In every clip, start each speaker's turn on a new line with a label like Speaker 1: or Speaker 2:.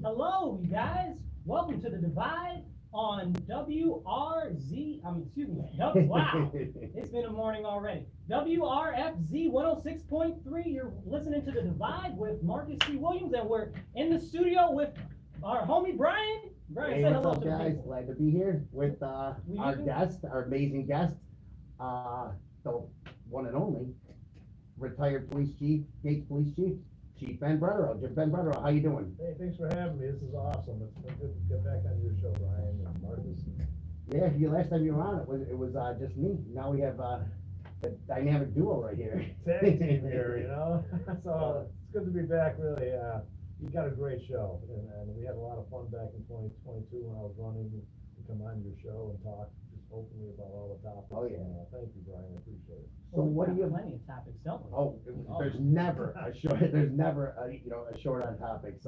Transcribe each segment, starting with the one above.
Speaker 1: Hello, you guys. Welcome to the Divide on WRZ. Wow, it's been a morning already. WRFZ 106.3. You're listening to the Divide with Marcus C. Williams, and we're in the studio with our homie Brian. Brian,
Speaker 2: Hey,
Speaker 1: say
Speaker 2: what's
Speaker 1: hello
Speaker 2: up,
Speaker 1: to the
Speaker 2: guys?
Speaker 1: people.
Speaker 2: Glad to be here with our guest, our amazing guest, the one and only retired police chief, Gates Police Chief, Chief Vanbrederode. Jim Vanbrederode, how you doing?
Speaker 3: Hey, thanks for having me. This is awesome. It's been good to get back on your show, Brian and Marcus.
Speaker 2: Yeah, last time you were on, it was just me. Now we have a dynamic duo right here.
Speaker 3: Tag team here, you know? So it's good to be back, really. You got a great show, and we had a lot of fun back in 2022 when I was running to come on your show and talk just openly about all the topics.
Speaker 2: Oh, yeah.
Speaker 3: Thank you, Brian. I appreciate it.
Speaker 2: So
Speaker 1: We've
Speaker 2: what
Speaker 1: got
Speaker 2: do you?
Speaker 1: Plenty of topics, don't we?
Speaker 2: There's never a short. There's never a short on topics.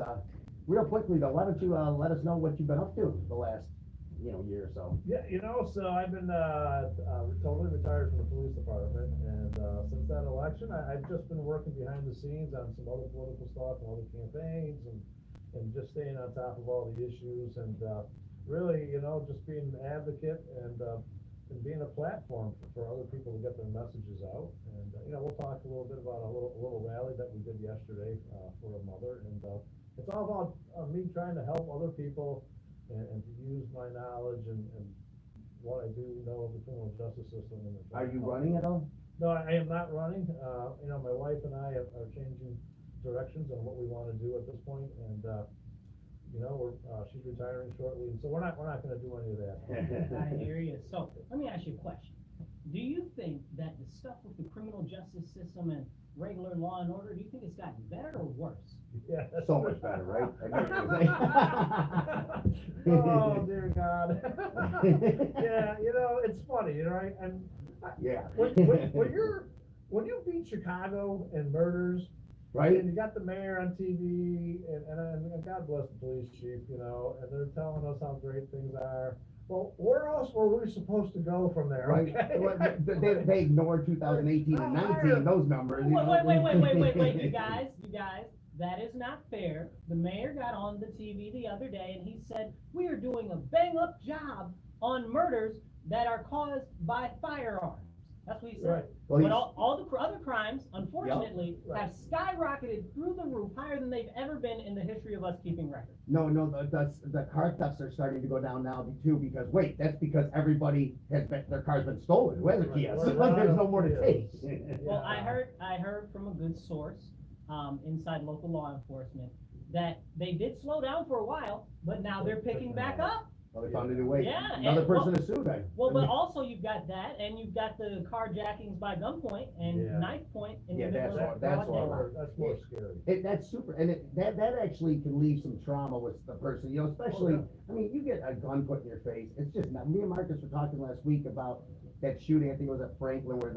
Speaker 2: Real quickly though, why don't you let us know what you've been up to the last year or so?
Speaker 3: Yeah, so I've been totally retired from the police department, and since that election, I've just been working behind the scenes on some other political stuff and other campaigns, and just staying on top of all the issues, and really, just being an advocate and being a platform for other people to get their messages out. And we'll talk a little bit about a little rally that we did yesterday for a mother, and it's all about me trying to help other people and to use my knowledge and what I do know of the criminal justice system.
Speaker 2: Are you running at all?
Speaker 3: No, I am not running. My wife and I are changing directions on what we want to do at this point, and she's retiring shortly, and so we're not going to do any of that.
Speaker 1: I hear you. So let me ask you a question. Do you think that the stuff with the criminal justice system and regular law and order, do you think it's gotten better or worse?
Speaker 3: Yeah,
Speaker 2: So much better, right?
Speaker 3: Oh dear God. Yeah, it's funny, right? And
Speaker 2: Yeah.
Speaker 3: when you beat Chicago and murders,
Speaker 2: Right?
Speaker 3: and you got the mayor on TV, and God bless the police chief, and they're telling us how great things are. Well, where else were we supposed to go from there?
Speaker 2: Right.
Speaker 3: Okay?
Speaker 2: They ignored 2018 and 19, those numbers.
Speaker 1: Wait, you guys, that is not fair. The mayor got on the TV the other day and he said, we are doing a bang-up job on murders that are caused by firearms. That's what he said.
Speaker 3: Right.
Speaker 2: Well,
Speaker 1: But all the other crimes, unfortunately,
Speaker 3: Right.
Speaker 1: have skyrocketed through the roof, higher than they've ever been in the history of us keeping record.
Speaker 2: No, the car thefts are starting to go down now too, because that's because everybody their car's been stolen. Who has a Kia? So there's no more to take.
Speaker 1: Well, I heard from a good source, inside local law enforcement, that they did slow down for a while, but now they're picking back up.
Speaker 2: Well, they found a new way.
Speaker 1: Yeah,
Speaker 2: Another
Speaker 1: and-
Speaker 2: person is sued.
Speaker 1: Well, but also you've got that, and you've got the carjackings by gunpoint and
Speaker 3: Yeah.
Speaker 1: knife point. In
Speaker 2: Yeah,
Speaker 1: the middle of
Speaker 2: that's
Speaker 1: broad
Speaker 2: horrible.
Speaker 1: daylight.
Speaker 3: That's more scary.
Speaker 2: That's super, and that actually can leave some trauma with the person, especially,
Speaker 3: Oh, yeah.
Speaker 2: I mean, you get a gun put in your face, it's just not, me and Marcus were talking last week about that shooting, I think it was at Franklin, where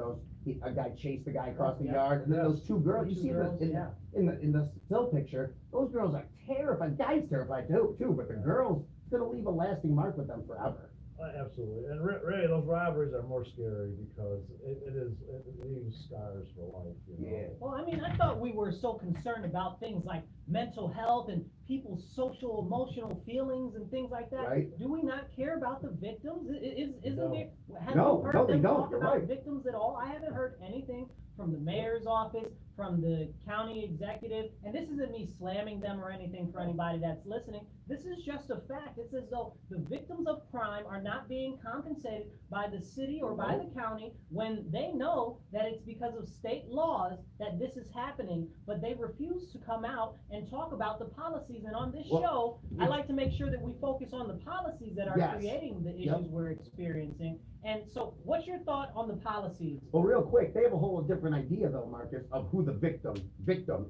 Speaker 2: a guy chased the guy across the
Speaker 1: Yeah.
Speaker 2: yard, and then
Speaker 3: Yes.
Speaker 2: those two girls, you
Speaker 1: Two
Speaker 2: see
Speaker 1: girls,
Speaker 2: in the still picture, those girls are terrified, the guy's terrified too, but the girls, it's gonna leave a lasting mark with them forever.
Speaker 3: Absolutely, and really, those robberies are more scary because it leaves scars for life.
Speaker 2: Yeah.
Speaker 1: Well, I mean, I thought we were so concerned about things like mental health and people's social, emotional feelings and things like that.
Speaker 2: Right.
Speaker 1: Do we not care about the victims? Isn't
Speaker 3: No.
Speaker 1: there? Have
Speaker 2: No,
Speaker 1: you heard
Speaker 2: no, they
Speaker 1: them
Speaker 2: don't.
Speaker 1: talk
Speaker 2: You're
Speaker 1: about
Speaker 2: right.
Speaker 1: victims at all? I haven't heard anything from the mayor's office, from the county executive, and this isn't me slamming them or anything for anybody that's listening. This is just a fact. It's as though the victims of crime are not being compensated by the city or by the county when they know that it's because of state laws that this is happening, but they refuse to come out and talk about the policies. And on this
Speaker 2: Well,
Speaker 1: show, I like to make sure that we focus on the policies that are
Speaker 2: Yes.
Speaker 1: creating the
Speaker 2: Yep.
Speaker 1: issues we're experiencing. And so what's your thought on the policies?
Speaker 2: Well, real quick, they have a whole different idea though, Marcus, of who the victim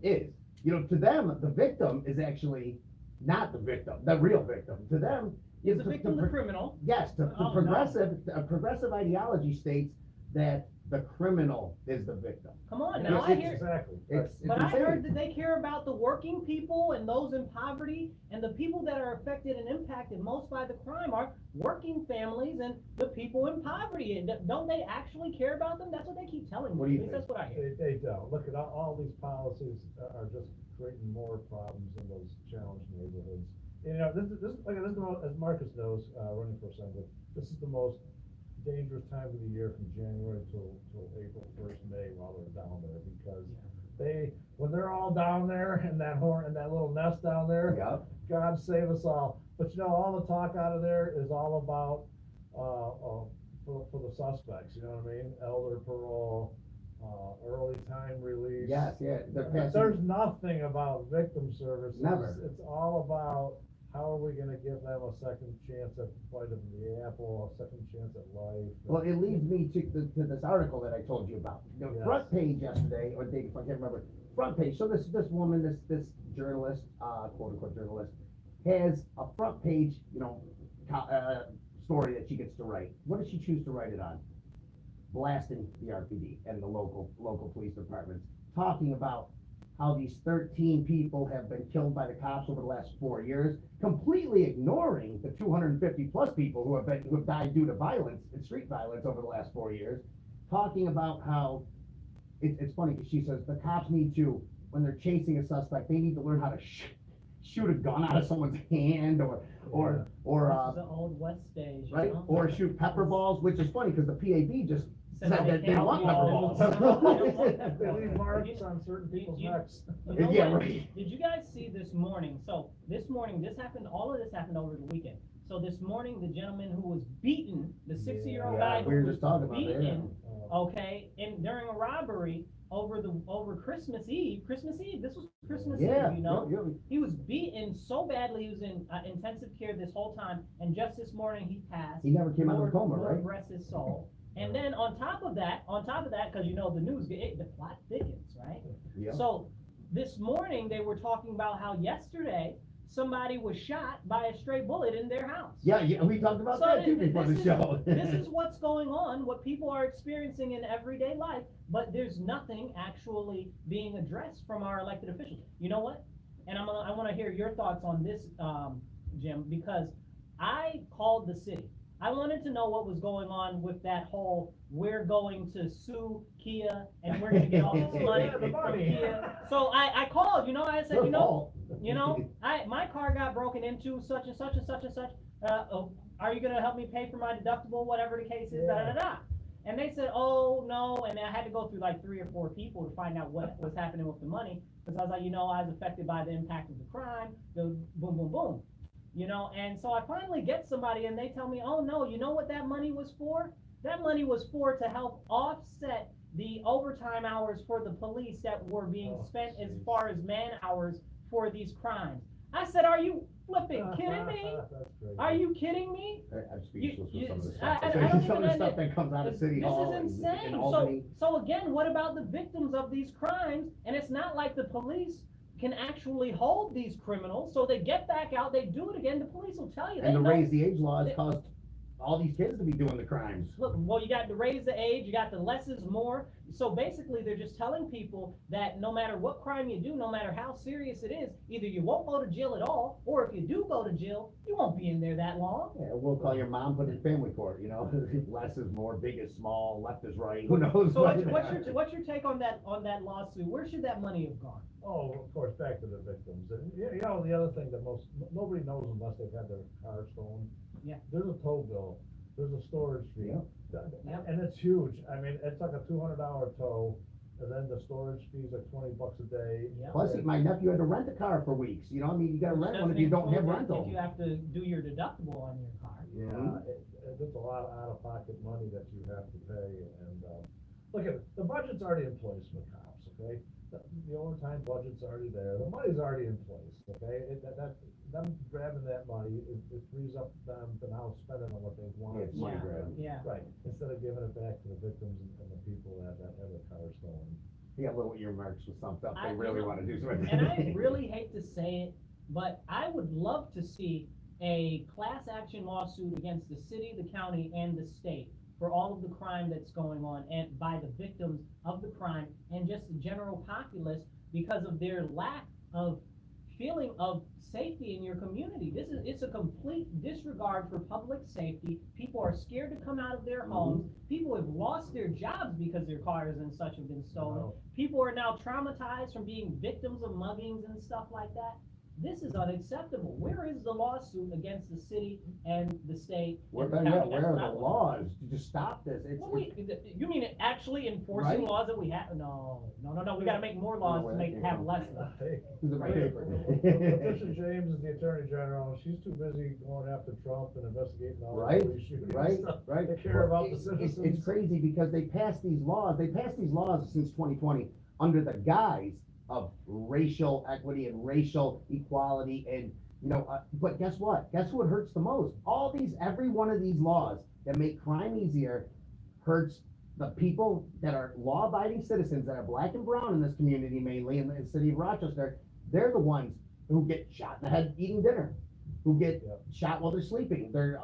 Speaker 2: is. To them, the victim is actually not the victim, the real victim. To them,
Speaker 1: Is the victim the criminal?
Speaker 2: Yes,
Speaker 1: Oh, no.
Speaker 2: progressive ideology states that the criminal is the victim.
Speaker 1: Come on,
Speaker 2: Yeah,
Speaker 1: now I
Speaker 2: it's-
Speaker 1: hear.
Speaker 3: Exactly.
Speaker 2: It's
Speaker 1: But I
Speaker 2: insane.
Speaker 1: heard that they care about the working people and those in poverty, and the people that are affected and impacted most by the crime are working families and the people in poverty. And don't they actually care about them? That's what they keep telling me.
Speaker 2: What do you
Speaker 1: At least
Speaker 2: think?
Speaker 1: that's what I hear.
Speaker 3: They don't. Look at all these policies are just creating more problems in those challenged neighborhoods. You know, this is the most, as Marcus knows, running for assembly, this is the most dangerous time of the year from January till April 1st, May, while they're down there, because when they're all down there in that little nest down there,
Speaker 2: Yep.
Speaker 3: God save us all. But you know, all the talk out of there is all about, for the suspects, you know what I mean? Elder parole, early time release.
Speaker 2: Yes, yeah, they're passing.
Speaker 3: There's nothing about victim services.
Speaker 2: Never.
Speaker 3: It's all about how are we gonna give them a second chance at the bite of the apple, a second chance at life.
Speaker 2: Well, it leads me to this article that I told you about. The
Speaker 3: Yes.
Speaker 2: front page yesterday, or day before, I can't remember, front page, so this woman, this journalist, quote unquote journalist, has a front page, story that she gets to write. What does she choose to write it on? Blasting the RPD and the local police departments, talking about how these 13 people have been killed by the cops over the last 4 years, completely ignoring the 250 plus people who have died due to violence and street violence over the last 4 years, talking about how it's funny because she says the cops need to, when they're chasing a suspect, they need to learn how to shoot a gun out of someone's hand or
Speaker 1: the old West days, you
Speaker 2: right,
Speaker 1: know?
Speaker 2: or shoot pepper balls, which is funny because the PAB just
Speaker 1: Said
Speaker 2: said that they
Speaker 1: can't
Speaker 2: don't want pepper
Speaker 1: balls.
Speaker 2: balls.
Speaker 3: They leave marks on certain people's necks.
Speaker 1: You know
Speaker 2: Yeah,
Speaker 1: what?
Speaker 2: right.
Speaker 1: Did you guys see this morning? So this morning, all of this happened over the weekend. So this morning, the gentleman who was beaten, the 60-year-old
Speaker 2: Yeah,
Speaker 1: guy
Speaker 2: we were
Speaker 1: who was
Speaker 2: just talking about that,
Speaker 1: beaten,
Speaker 2: yeah.
Speaker 1: okay, and during a robbery over Christmas Eve, this was Christmas
Speaker 2: Yeah,
Speaker 1: Eve, you know?
Speaker 2: yeah.
Speaker 1: He was beaten so badly, he was in intensive care this whole time, and just this morning he passed.
Speaker 2: He never came out of a coma,
Speaker 1: Lord
Speaker 2: right?
Speaker 1: rest his soul. And then on top of that, because you know the news, the plot thickens, right?
Speaker 2: Yeah.
Speaker 1: So this morning they were talking about how yesterday somebody was shot by a stray bullet in their house.
Speaker 2: Yeah, we talked about
Speaker 1: So
Speaker 2: that too before the show.
Speaker 1: This is what's going on, what people are experiencing in everyday life, but there's nothing actually being addressed from our elected officials. You know what? And I want to hear your thoughts on this, Jim, because I called the city. I wanted to know what was going on with that whole, we're going to sue Kia and we're gonna get all this money
Speaker 3: Yeah, the
Speaker 1: from
Speaker 3: money.
Speaker 1: Kia. So I called, I said,
Speaker 2: Her fault.
Speaker 1: my car got broken into such and such and such and such. Are you gonna help me pay for my deductible, whatever the case is, da da da da. And they said, oh, no, and I had to go through like 3 or 4 people to find out what was happening with the money, because I was like, I was affected by the impact of the crime, the boom, boom, boom. And so I finally get somebody and they tell me, oh no, you know what that money was for? That money was to help offset the overtime hours for the police that were being spent as far as man hours for these crimes. I said, are you flipping kidding me? Are you kidding me?
Speaker 2: I'm speechless with some of the
Speaker 1: I
Speaker 2: stuff.
Speaker 1: don't
Speaker 2: Some of the
Speaker 1: even-
Speaker 2: stuff that comes out of City Hall
Speaker 1: This is
Speaker 2: and
Speaker 1: insane.
Speaker 2: Albany.
Speaker 1: So again, what about the victims of these crimes? And it's not like the police can actually hold these criminals, so they get back out, they do it again, the police will tell you.
Speaker 2: And to
Speaker 1: know-
Speaker 2: raise the age law has caused all these kids to be doing the crimes.
Speaker 1: Look, well, you got to raise the age, you got the less is more. So basically, they're just telling people that no matter what crime you do, no matter how serious it is, either you won't go to jail at all, or if you do go to jail, you won't be in there that long.
Speaker 2: Yeah, we'll call your mom, put it in family court, less is more, big is small, left is right, who knows?
Speaker 1: So what's your take on that lawsuit? Where should that money have gone?
Speaker 3: Oh, of course, back to the victims. And the other thing that nobody knows unless they've had their car stolen.
Speaker 1: Yeah.
Speaker 3: There's a tow bill, there's a storage fee.
Speaker 1: Yeah.
Speaker 3: And it's huge. I mean, it's like a $200 tow, and then the storage fee's like $20 a day.
Speaker 1: Yeah.
Speaker 2: Plus, my nephew had to rent a car for weeks, you gotta rent one if you don't have rental.
Speaker 1: If you have to do your deductible on your car.
Speaker 3: Yeah, it's a lot of out-of-pocket money that you have to pay, and, look at it, the budget's already in place for cops, okay? The overtime budget's already there, the money's already in place, okay? Them grabbing that money, it frees up them to now spend it on what they want.
Speaker 2: Yeah, it's money grab.
Speaker 1: Yeah.
Speaker 3: Right, instead of giving it back to the victims and the people that had their cars stolen.
Speaker 2: He got little earmarks with some stuff they
Speaker 1: I-
Speaker 2: really wanna do something.
Speaker 1: And I really hate to say it, but I would love to see a class action lawsuit against the city, the county, and the state for all of the crime that's going on and by the victims of the crime and just the general populace because of their lack of feeling of safety in your community. It's a complete disregard for public safety. People are scared to come out of their homes. People have lost their jobs because their cars and such have been stolen.
Speaker 3: Wow.
Speaker 1: People are now traumatized from being victims of muggings and stuff like that. This is unacceptable. Where is the lawsuit against the city and the state
Speaker 2: Where,
Speaker 1: and the
Speaker 2: yeah,
Speaker 1: county?
Speaker 2: where
Speaker 1: That's
Speaker 2: are
Speaker 1: what I
Speaker 2: the
Speaker 1: want.
Speaker 2: laws to stop this?
Speaker 1: Well, you mean actually enforcing
Speaker 2: Right?
Speaker 1: laws that we have? No, we gotta make more laws to have less of them.
Speaker 3: Hey,
Speaker 2: This is my
Speaker 3: hey,
Speaker 2: paper.
Speaker 3: Patricia James is the Attorney General, she's too busy going after Trump and investigating all the
Speaker 2: Right,
Speaker 3: police shootings and
Speaker 2: right,
Speaker 3: stuff.
Speaker 2: right.
Speaker 3: They care about the
Speaker 2: It's
Speaker 3: citizens.
Speaker 2: crazy because they passed these laws since 2020 under the guise of racial equity and racial equality and, but guess what? Guess what hurts the most? Every one of these laws that make crime easier hurts the people that are law-abiding citizens that are black and brown in this community, mainly in the city of Rochester. They're the ones who get shot in the head eating dinner, who get
Speaker 3: Yep.
Speaker 2: shot while they're sleeping, their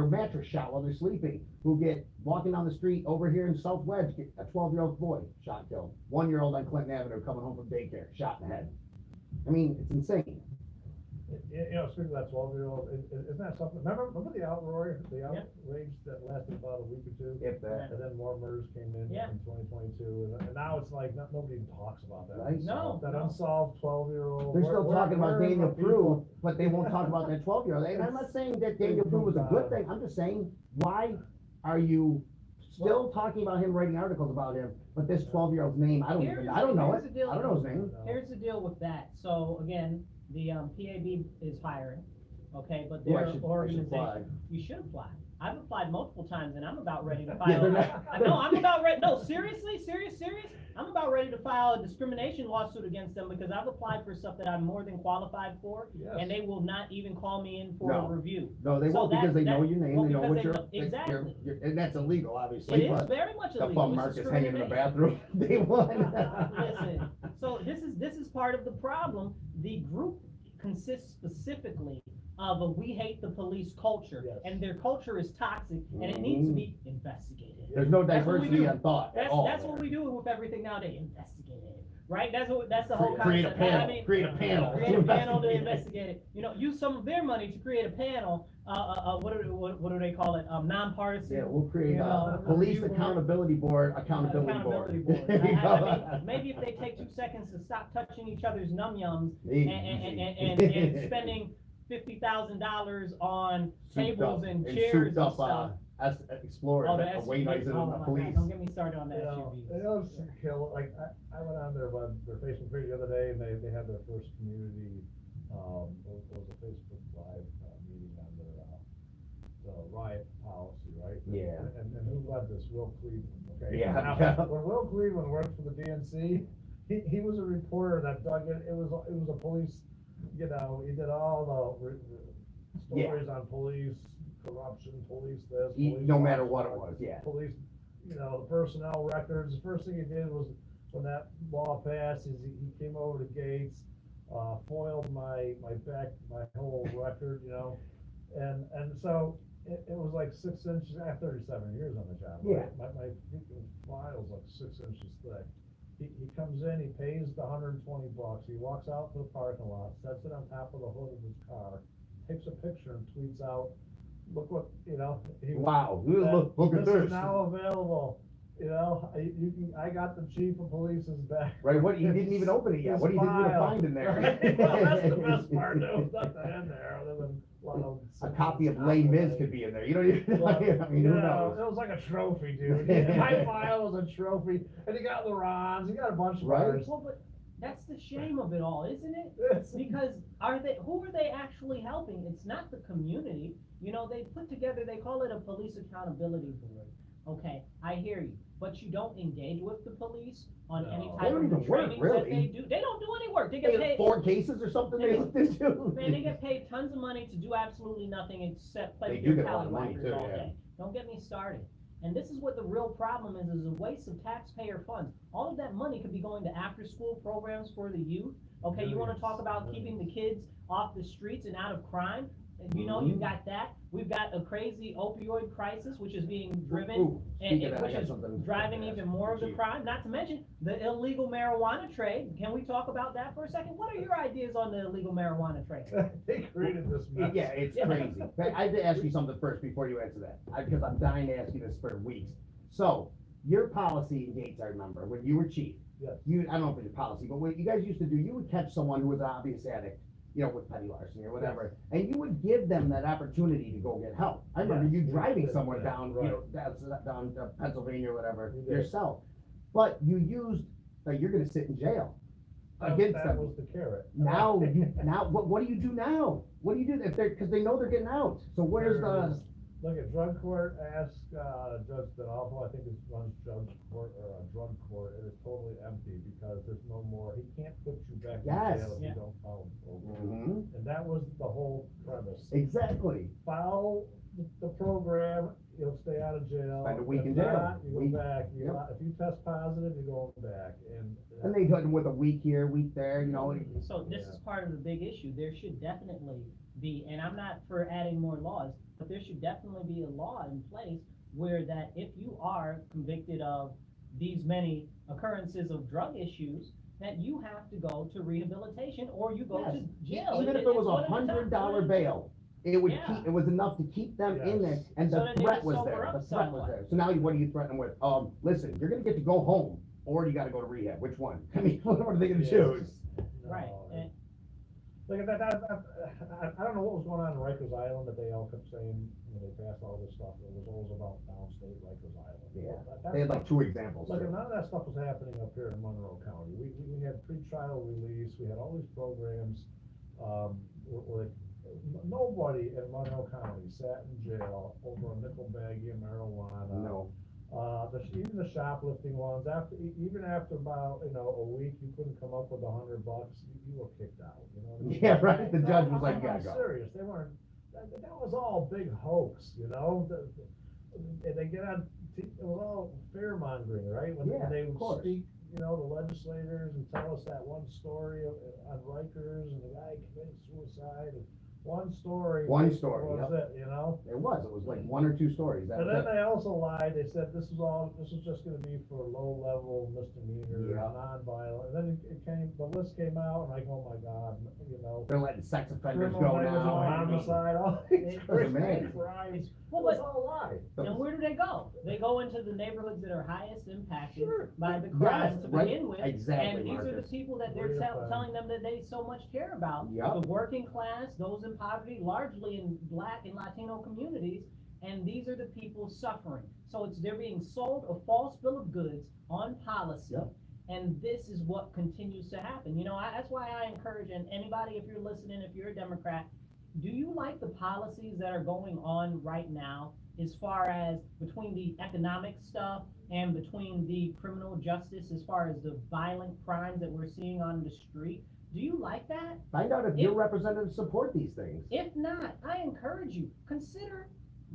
Speaker 2: mattress shot while they're sleeping, who get walking down the street over here in South Wedge, get a 12-year-old boy shot and killed, 1-year-old on Clinton Avenue coming home from daycare, shot in the head. I mean, it's insane.
Speaker 3: Speaking of that 12-year-old, isn't that something, remember the outrage that lasted about a week or two?
Speaker 2: If that,
Speaker 3: And then more murders came in
Speaker 1: Yeah.
Speaker 3: in 2022, and now it's like, nobody even talks about that.
Speaker 2: Right.
Speaker 1: No,
Speaker 3: That
Speaker 1: no.
Speaker 3: unsolved 12-year-old.
Speaker 2: they're still talking about
Speaker 3: where are
Speaker 2: Daniel
Speaker 3: the
Speaker 2: Prue,
Speaker 3: people?
Speaker 2: but they won't talk about that 12-year-old. And I'm not saying that Daniel Prue was a good thing, I'm just saying, why are you still talking about him, writing articles about him, but this 12-year-old's name, I don't know
Speaker 1: Here's
Speaker 2: it,
Speaker 1: the
Speaker 2: I don't know his name.
Speaker 1: Here's the deal with that. So again, the PAB is hiring, okay, but
Speaker 2: Ooh, I
Speaker 1: their
Speaker 2: should apply.
Speaker 1: organization, you should apply. I've applied multiple times and I'm about ready to
Speaker 2: Yeah,
Speaker 1: file.
Speaker 2: they're not-
Speaker 1: I'm about ready, no, seriously, serious. I'm about ready to file a discrimination lawsuit against them because I've applied for stuff that I'm more than qualified for,
Speaker 3: Yes.
Speaker 1: and they will not even call me in for
Speaker 2: No.
Speaker 1: a review.
Speaker 2: No, they
Speaker 1: So
Speaker 2: won't because they
Speaker 1: that-
Speaker 2: know your name,
Speaker 1: well,
Speaker 2: they know
Speaker 1: because
Speaker 2: what
Speaker 1: they
Speaker 2: you're,
Speaker 1: know- exactly.
Speaker 2: and that's illegal, obviously,
Speaker 1: It is
Speaker 2: but
Speaker 1: very much
Speaker 2: the
Speaker 1: illegal.
Speaker 2: bum
Speaker 1: It's
Speaker 2: mark is hanging in the
Speaker 1: discrimination.
Speaker 2: bathroom, they won.
Speaker 1: Listen, so this is part of the problem. The group consists specifically of a we hate the police culture,
Speaker 3: Yes.
Speaker 1: and their culture is toxic, and it needs to be investigated.
Speaker 2: There's no
Speaker 1: That's what we
Speaker 2: diversity
Speaker 1: do.
Speaker 2: on thought at
Speaker 1: That's
Speaker 2: all.
Speaker 1: that's what we do with everything nowadays. Investigate it, right? That's the whole
Speaker 2: Create a
Speaker 1: concept.
Speaker 2: panel,
Speaker 1: I mean,
Speaker 2: create a panel.
Speaker 1: create a panel to investigate it. Use some of their money to create a panel. What do they call it? Nonpartisan.
Speaker 2: Yeah, we'll create
Speaker 1: you
Speaker 2: a
Speaker 1: know,
Speaker 2: police
Speaker 1: review board.
Speaker 2: accountability board, accountability board. There you
Speaker 1: I
Speaker 2: go.
Speaker 1: mean, maybe if they take 2 seconds to stop touching each other's num-yums
Speaker 2: Easy.
Speaker 1: and spending $50,000 on tables and chairs and
Speaker 2: souped
Speaker 1: stuff.
Speaker 2: up, Explorers
Speaker 1: Oh, the
Speaker 2: that are way
Speaker 1: SUVs.
Speaker 2: nicer than
Speaker 1: Oh,
Speaker 2: the
Speaker 1: my God,
Speaker 2: police.
Speaker 1: don't get me started on the
Speaker 3: It
Speaker 1: SUVs.
Speaker 3: was kill, like, I went on their Facebook page the other day, and they had their first community, it was a Facebook Live, meeting on their, the riot policy, right?
Speaker 2: Yeah.
Speaker 3: And who led this? Will Cleveland, okay?
Speaker 2: Yeah.
Speaker 3: Now, when Will Cleveland worked for the DNC, he was a reporter that dug in, it was a police, he did all the stories on police corruption, police this, police
Speaker 2: No matter
Speaker 3: that,
Speaker 2: what it was, yeah.
Speaker 3: police, the personnel records. The first thing he did was, when that law passed, is he came over to Gates, foiled my whole record, and so it was like 6 inches. I have 37 years on the job.
Speaker 2: Yeah.
Speaker 3: Right? My freaking file's like 6 inches thick. He comes in, he pays the $120. He walks out to the parking lot, sets it on top of the hood of his car, takes a picture and tweets out, look what,
Speaker 2: Wow, look at
Speaker 3: this
Speaker 2: this.
Speaker 3: is now available. I got the chief of police's back.
Speaker 2: Right, he didn't even open it yet. What do you think you're gonna find in there?
Speaker 3: Right? Well, that's the best part. There was nothing in there other than a lot of.
Speaker 2: A copy of Les Mis could be in there. You don't even,
Speaker 3: Well,
Speaker 2: I mean, who
Speaker 3: it
Speaker 2: knows?
Speaker 3: was like a trophy, dude. My file was a trophy, and he got LeBron's, he got a bunch of
Speaker 2: Right.
Speaker 3: others.
Speaker 1: Well, but that's the shame of it all, isn't it?
Speaker 3: It's-
Speaker 1: Because who are they actually helping? It's not the community. They put together, they call it a police accountability board. Okay, I hear you, but you don't engage with the police on any
Speaker 3: No.
Speaker 1: type
Speaker 2: They don't
Speaker 1: of
Speaker 2: even work,
Speaker 1: trainings that
Speaker 2: really.
Speaker 1: they do. They don't do any work. They
Speaker 2: They
Speaker 1: get
Speaker 2: had
Speaker 1: paid.
Speaker 2: 4 cases or something they looked into.
Speaker 1: Man, they get paid tons of money to do absolutely nothing except play
Speaker 2: They
Speaker 1: with
Speaker 2: do
Speaker 1: your
Speaker 2: get a lot of money
Speaker 1: tallywhackers
Speaker 2: too,
Speaker 1: all
Speaker 2: yeah.
Speaker 1: day. Don't get me started. And this is what the real problem is a waste of taxpayer funds. All of that money could be going to after-school programs for the youth. Okay, you wanna talk about keeping the kids off the streets and out of crime? And you've got that. We've got a crazy opioid crisis, which is being driven,
Speaker 2: Ooh,
Speaker 1: and
Speaker 2: speaking of that, I
Speaker 1: which
Speaker 2: got
Speaker 1: is
Speaker 2: something.
Speaker 1: driving even more of the crime, not to mention the illegal marijuana trade. Can we talk about that for a second? What are your ideas on the illegal marijuana trade?
Speaker 3: They created this mess.
Speaker 2: Yeah, it's crazy. But I had to ask you something first before you answer that, because I'm dying to ask you this for weeks. So, your policy in Gates, I remember, when you were chief,
Speaker 3: Yes.
Speaker 2: I don't know if it's your policy, but what you guys used to do, you would catch someone who was an obvious addict, you know, with petty larceny or whatever, and you would give them that opportunity to go get help. I remember
Speaker 3: Yes,
Speaker 2: you
Speaker 3: we
Speaker 2: driving
Speaker 3: did,
Speaker 2: somewhere
Speaker 3: yeah,
Speaker 2: down,
Speaker 3: right.
Speaker 2: you know, down to Pennsylvania or whatever
Speaker 3: We did.
Speaker 2: yourself, but you used, that you're gonna sit in jail against
Speaker 3: That
Speaker 2: them.
Speaker 3: was the carrot.
Speaker 2: Now, what do you do now? What do you do if they're, cause they know they're getting out, so where's the,
Speaker 3: Look at drug court, ask, Judge Denalvo, I think it runs drug court, drug court, it is totally empty because there's no more, he can't put you back in
Speaker 2: Yes.
Speaker 3: jail if you
Speaker 1: Yeah.
Speaker 3: don't follow the program.
Speaker 2: Mhm.
Speaker 3: And that was the whole premise.
Speaker 2: Exactly.
Speaker 3: Follow the program, you'll stay out of jail.
Speaker 2: Spend a week
Speaker 3: If
Speaker 2: in jail.
Speaker 3: not, You
Speaker 2: Week.
Speaker 3: go back,
Speaker 2: Yep.
Speaker 3: if you test positive, you're going back, and.
Speaker 2: And they done with a week here, week there, you know.
Speaker 1: So this is part of the big issue. There should definitely be, and I'm not for adding more laws, but there should definitely be a law in place where that if you are convicted of these many occurrences of drug issues, that you have to go to rehabilitation or you go
Speaker 2: Yes.
Speaker 1: to jail.
Speaker 2: Even if it was
Speaker 1: It's one of the
Speaker 2: $100
Speaker 1: top
Speaker 2: bail, it would
Speaker 1: Yeah.
Speaker 2: keep, it was enough to keep them in there,
Speaker 3: Yes.
Speaker 2: and
Speaker 1: So
Speaker 2: the
Speaker 1: that they
Speaker 2: threat
Speaker 1: could
Speaker 2: was
Speaker 1: sober
Speaker 2: there,
Speaker 1: up
Speaker 2: the threat was
Speaker 1: somewhat.
Speaker 2: there. So now what do you threaten them with? Listen, you're gonna get to go home, or you gotta go to rehab, which one? I mean, what are they gonna
Speaker 3: Yes.
Speaker 2: choose?
Speaker 1: Right,
Speaker 3: No,
Speaker 1: and-
Speaker 3: Look at that, I don't know what was going on in Rikers Island, that they all kept saying, when they passed all this stuff, it was always about downstate Rikers Island.
Speaker 2: Yeah,
Speaker 3: That
Speaker 2: they had like
Speaker 3: stuff-
Speaker 2: 2 examples.
Speaker 3: Look,
Speaker 2: too.
Speaker 3: none of that stuff was happening up here in Monroe County. We had pretrial release, we had all these programs, where nobody in Monroe County sat in jail over a nickel baggie of marijuana.
Speaker 2: No,
Speaker 3: Even the shoplifting ones, even after about, a week, you couldn't come up with $100, you were kicked out, you know what I mean?
Speaker 2: yeah, right, the
Speaker 3: No,
Speaker 2: judge was like,
Speaker 3: I'm
Speaker 2: you gotta go.
Speaker 3: serious, they weren't, that was all a big hoax, you know? And they get on, it was all fear mongering, right? When
Speaker 2: Yeah,
Speaker 3: they
Speaker 2: of
Speaker 3: would
Speaker 2: course.
Speaker 3: speak, the legislators and tell us that one story on Rikers and the guy committed suicide, and one story.
Speaker 2: One story,
Speaker 3: Was
Speaker 2: yep.
Speaker 3: it, you know?
Speaker 2: It was like 1 or 2 stories, that
Speaker 3: And
Speaker 2: was
Speaker 3: then
Speaker 2: it.
Speaker 3: they also lied, they said this is just gonna be for low-level misdemeanor,
Speaker 2: Yeah.
Speaker 3: non-violent, and then the list came out, and like, oh my God,
Speaker 2: They're letting sex offenders
Speaker 3: criminal
Speaker 2: go
Speaker 3: negligence,
Speaker 2: now.
Speaker 3: homicide, all these
Speaker 1: It's
Speaker 3: crazy
Speaker 2: amazing.
Speaker 3: crimes,
Speaker 1: Well,
Speaker 3: it was
Speaker 1: but-
Speaker 3: all a lie.
Speaker 1: And where do they go? They go into the neighborhoods that are highest impacted
Speaker 3: Sure.
Speaker 1: by the crime
Speaker 2: Yes,
Speaker 1: to
Speaker 2: right,
Speaker 1: begin with.
Speaker 2: exactly,
Speaker 1: And these are the
Speaker 2: Marcus.
Speaker 1: people that they're
Speaker 3: Where you find-
Speaker 1: telling them that they so much care about.
Speaker 2: Yep.
Speaker 1: The working class, those in poverty, largely in Black and Latino communities, and these are the people suffering. So they're being sold a false bill of goods on policy.
Speaker 2: Yep.
Speaker 1: And this is what continues to happen. That's why I encourage, and anybody, if you're listening, if you're a Democrat, do you like the policies that are going on right now as far as between the economic stuff and between the criminal justice as far as the violent crimes that we're seeing on the street? Do you like that?
Speaker 2: Find out if your representatives support these things.
Speaker 1: If not, I encourage you, consider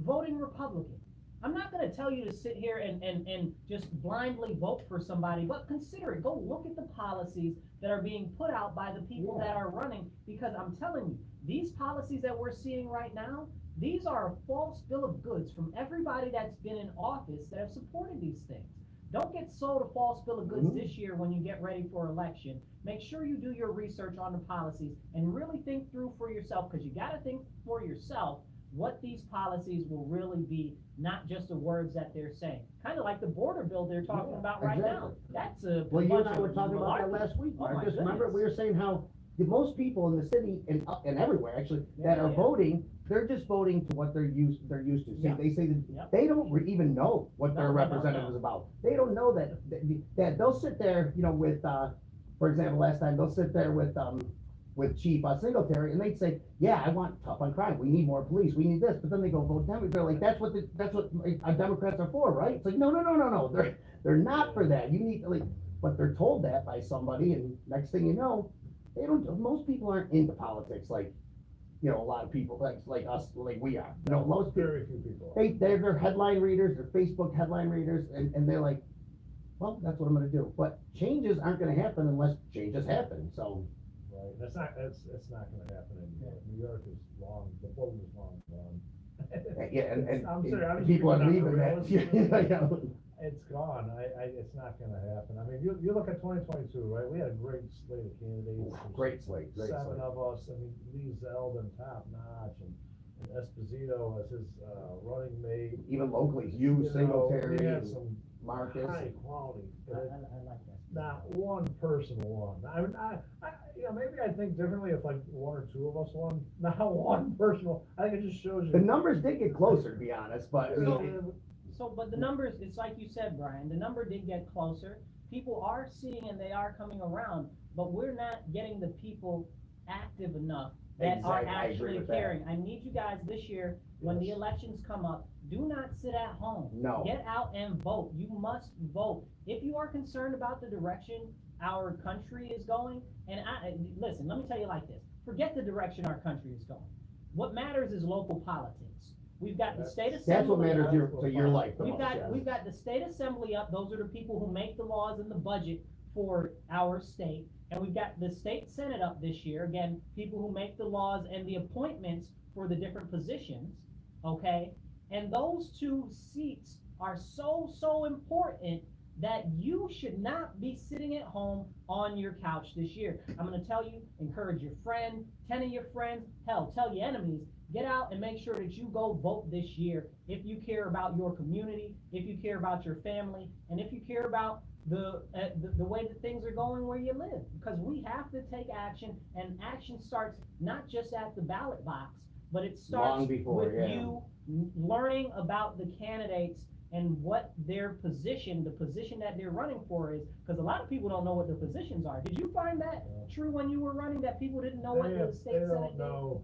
Speaker 1: voting Republican. I'm not gonna tell you to sit here and just blindly vote for somebody, but consider it. Go look at the policies that are being put out by the people
Speaker 2: Yeah.
Speaker 1: that are running, because I'm telling you, these policies that we're seeing right now, these are a false bill of goods from everybody that's been in office that have supported these things. Don't get sold a false bill of goods
Speaker 2: Mhm.
Speaker 1: this year when you get ready for election. Make sure you do your research on the policies and really think through for yourself, because you gotta think for yourself what these policies will really be, not just the words that they're saying. Kind of like the border bill they're talking
Speaker 2: Yeah,
Speaker 1: about right now.
Speaker 2: exactly.
Speaker 1: That's a
Speaker 2: Well, you and
Speaker 1: bunch
Speaker 2: I were
Speaker 1: of
Speaker 2: talking about that
Speaker 1: malarkey.
Speaker 2: last week,
Speaker 1: Oh, my
Speaker 2: Marcus, remember,
Speaker 1: goodness.
Speaker 2: we were saying how the most people in the city and everywhere actually, that
Speaker 1: Yeah,
Speaker 2: are
Speaker 1: yeah.
Speaker 2: voting, they're just voting to what they're used to. See,
Speaker 1: Yeah.
Speaker 2: they say that
Speaker 1: Yep.
Speaker 2: they don't even know what their
Speaker 1: No,
Speaker 2: representative is about. They don't know that they'll sit there, with, for example, last time, they'll sit there with Chief Singletary, and they'd say, yeah, I want tough on crime, we need more police, we need this, but then they go vote Democrat, they're like, that's what Democrats are for, right? It's like, no, they're not for that, you need to, but they're told that by somebody, and next thing you know, most people aren't into politics like, a lot of people, like us, like we are, most people,
Speaker 3: Very few people.
Speaker 2: they're headline readers, they're Facebook headline readers, and they're like, well, that's what I'm gonna do, but changes aren't gonna happen unless changes happen, so.
Speaker 3: Right, that's not gonna happen in New York. New York is the boat is long gone.
Speaker 2: Yeah, and
Speaker 3: I'm sorry, I'm just
Speaker 2: people are
Speaker 3: speaking
Speaker 2: leaving
Speaker 3: on
Speaker 2: that.
Speaker 3: the
Speaker 2: Yeah.
Speaker 3: It's gone, it's not gonna happen. I mean, you look at 2022, right, we had a great slate of candidates.
Speaker 2: Great slate, great
Speaker 3: Seven
Speaker 2: slate.
Speaker 3: of us, I mean, Lee Zeldin, top notch, and Esposito as his, running mate.
Speaker 2: Even locally, you,
Speaker 3: know,
Speaker 2: Singletary,
Speaker 3: we had
Speaker 2: and
Speaker 3: some
Speaker 2: Marcus.
Speaker 3: high quality.
Speaker 1: I like that.
Speaker 3: not one person won. I mean, you know, maybe I think differently if like one or two of us won, not one person won. I think it just shows you.
Speaker 2: The numbers did get closer, to be honest, but I mean,
Speaker 1: But the numbers, it's like you said, Brian, the number did get closer. People are seeing and they are coming around, but we're not getting the people active enough that are
Speaker 2: Exactly, I agree
Speaker 1: actually
Speaker 2: with that.
Speaker 1: caring. I need you guys this year, when the elections come up, do not sit at home.
Speaker 2: No.
Speaker 1: Get out and vote. You must vote. If you are concerned about the direction our country is going, and listen, let me tell you like this, forget the direction our country is going. What matters is local politics. We've got the state assembly.
Speaker 2: that's what matters
Speaker 1: up.
Speaker 2: to your life the
Speaker 1: We've
Speaker 2: most,
Speaker 1: got,
Speaker 2: yes.
Speaker 1: we've got the state assembly up, those are the people who make the laws and the budget for our state. And we've got the state senate up this year, again, people who make the laws and the appointments for the different positions, okay? And those two seats are so important that you should not be sitting at home on your couch this year. I'm gonna tell you, encourage your friend, 10 of your friends, hell, tell your enemies, get out and make sure that you go vote this year if you care about your community, if you care about your family, and if you care about the way that things are going where you live. Because we have to take action, and action starts not just at the ballot box, but it starts
Speaker 2: Long before,
Speaker 1: with
Speaker 2: yeah.
Speaker 1: you learning about the candidates and what their position, the position that they're running for is, because a lot of people don't know what their positions are. Did you find that true when you were running, that people didn't know what the state senate did?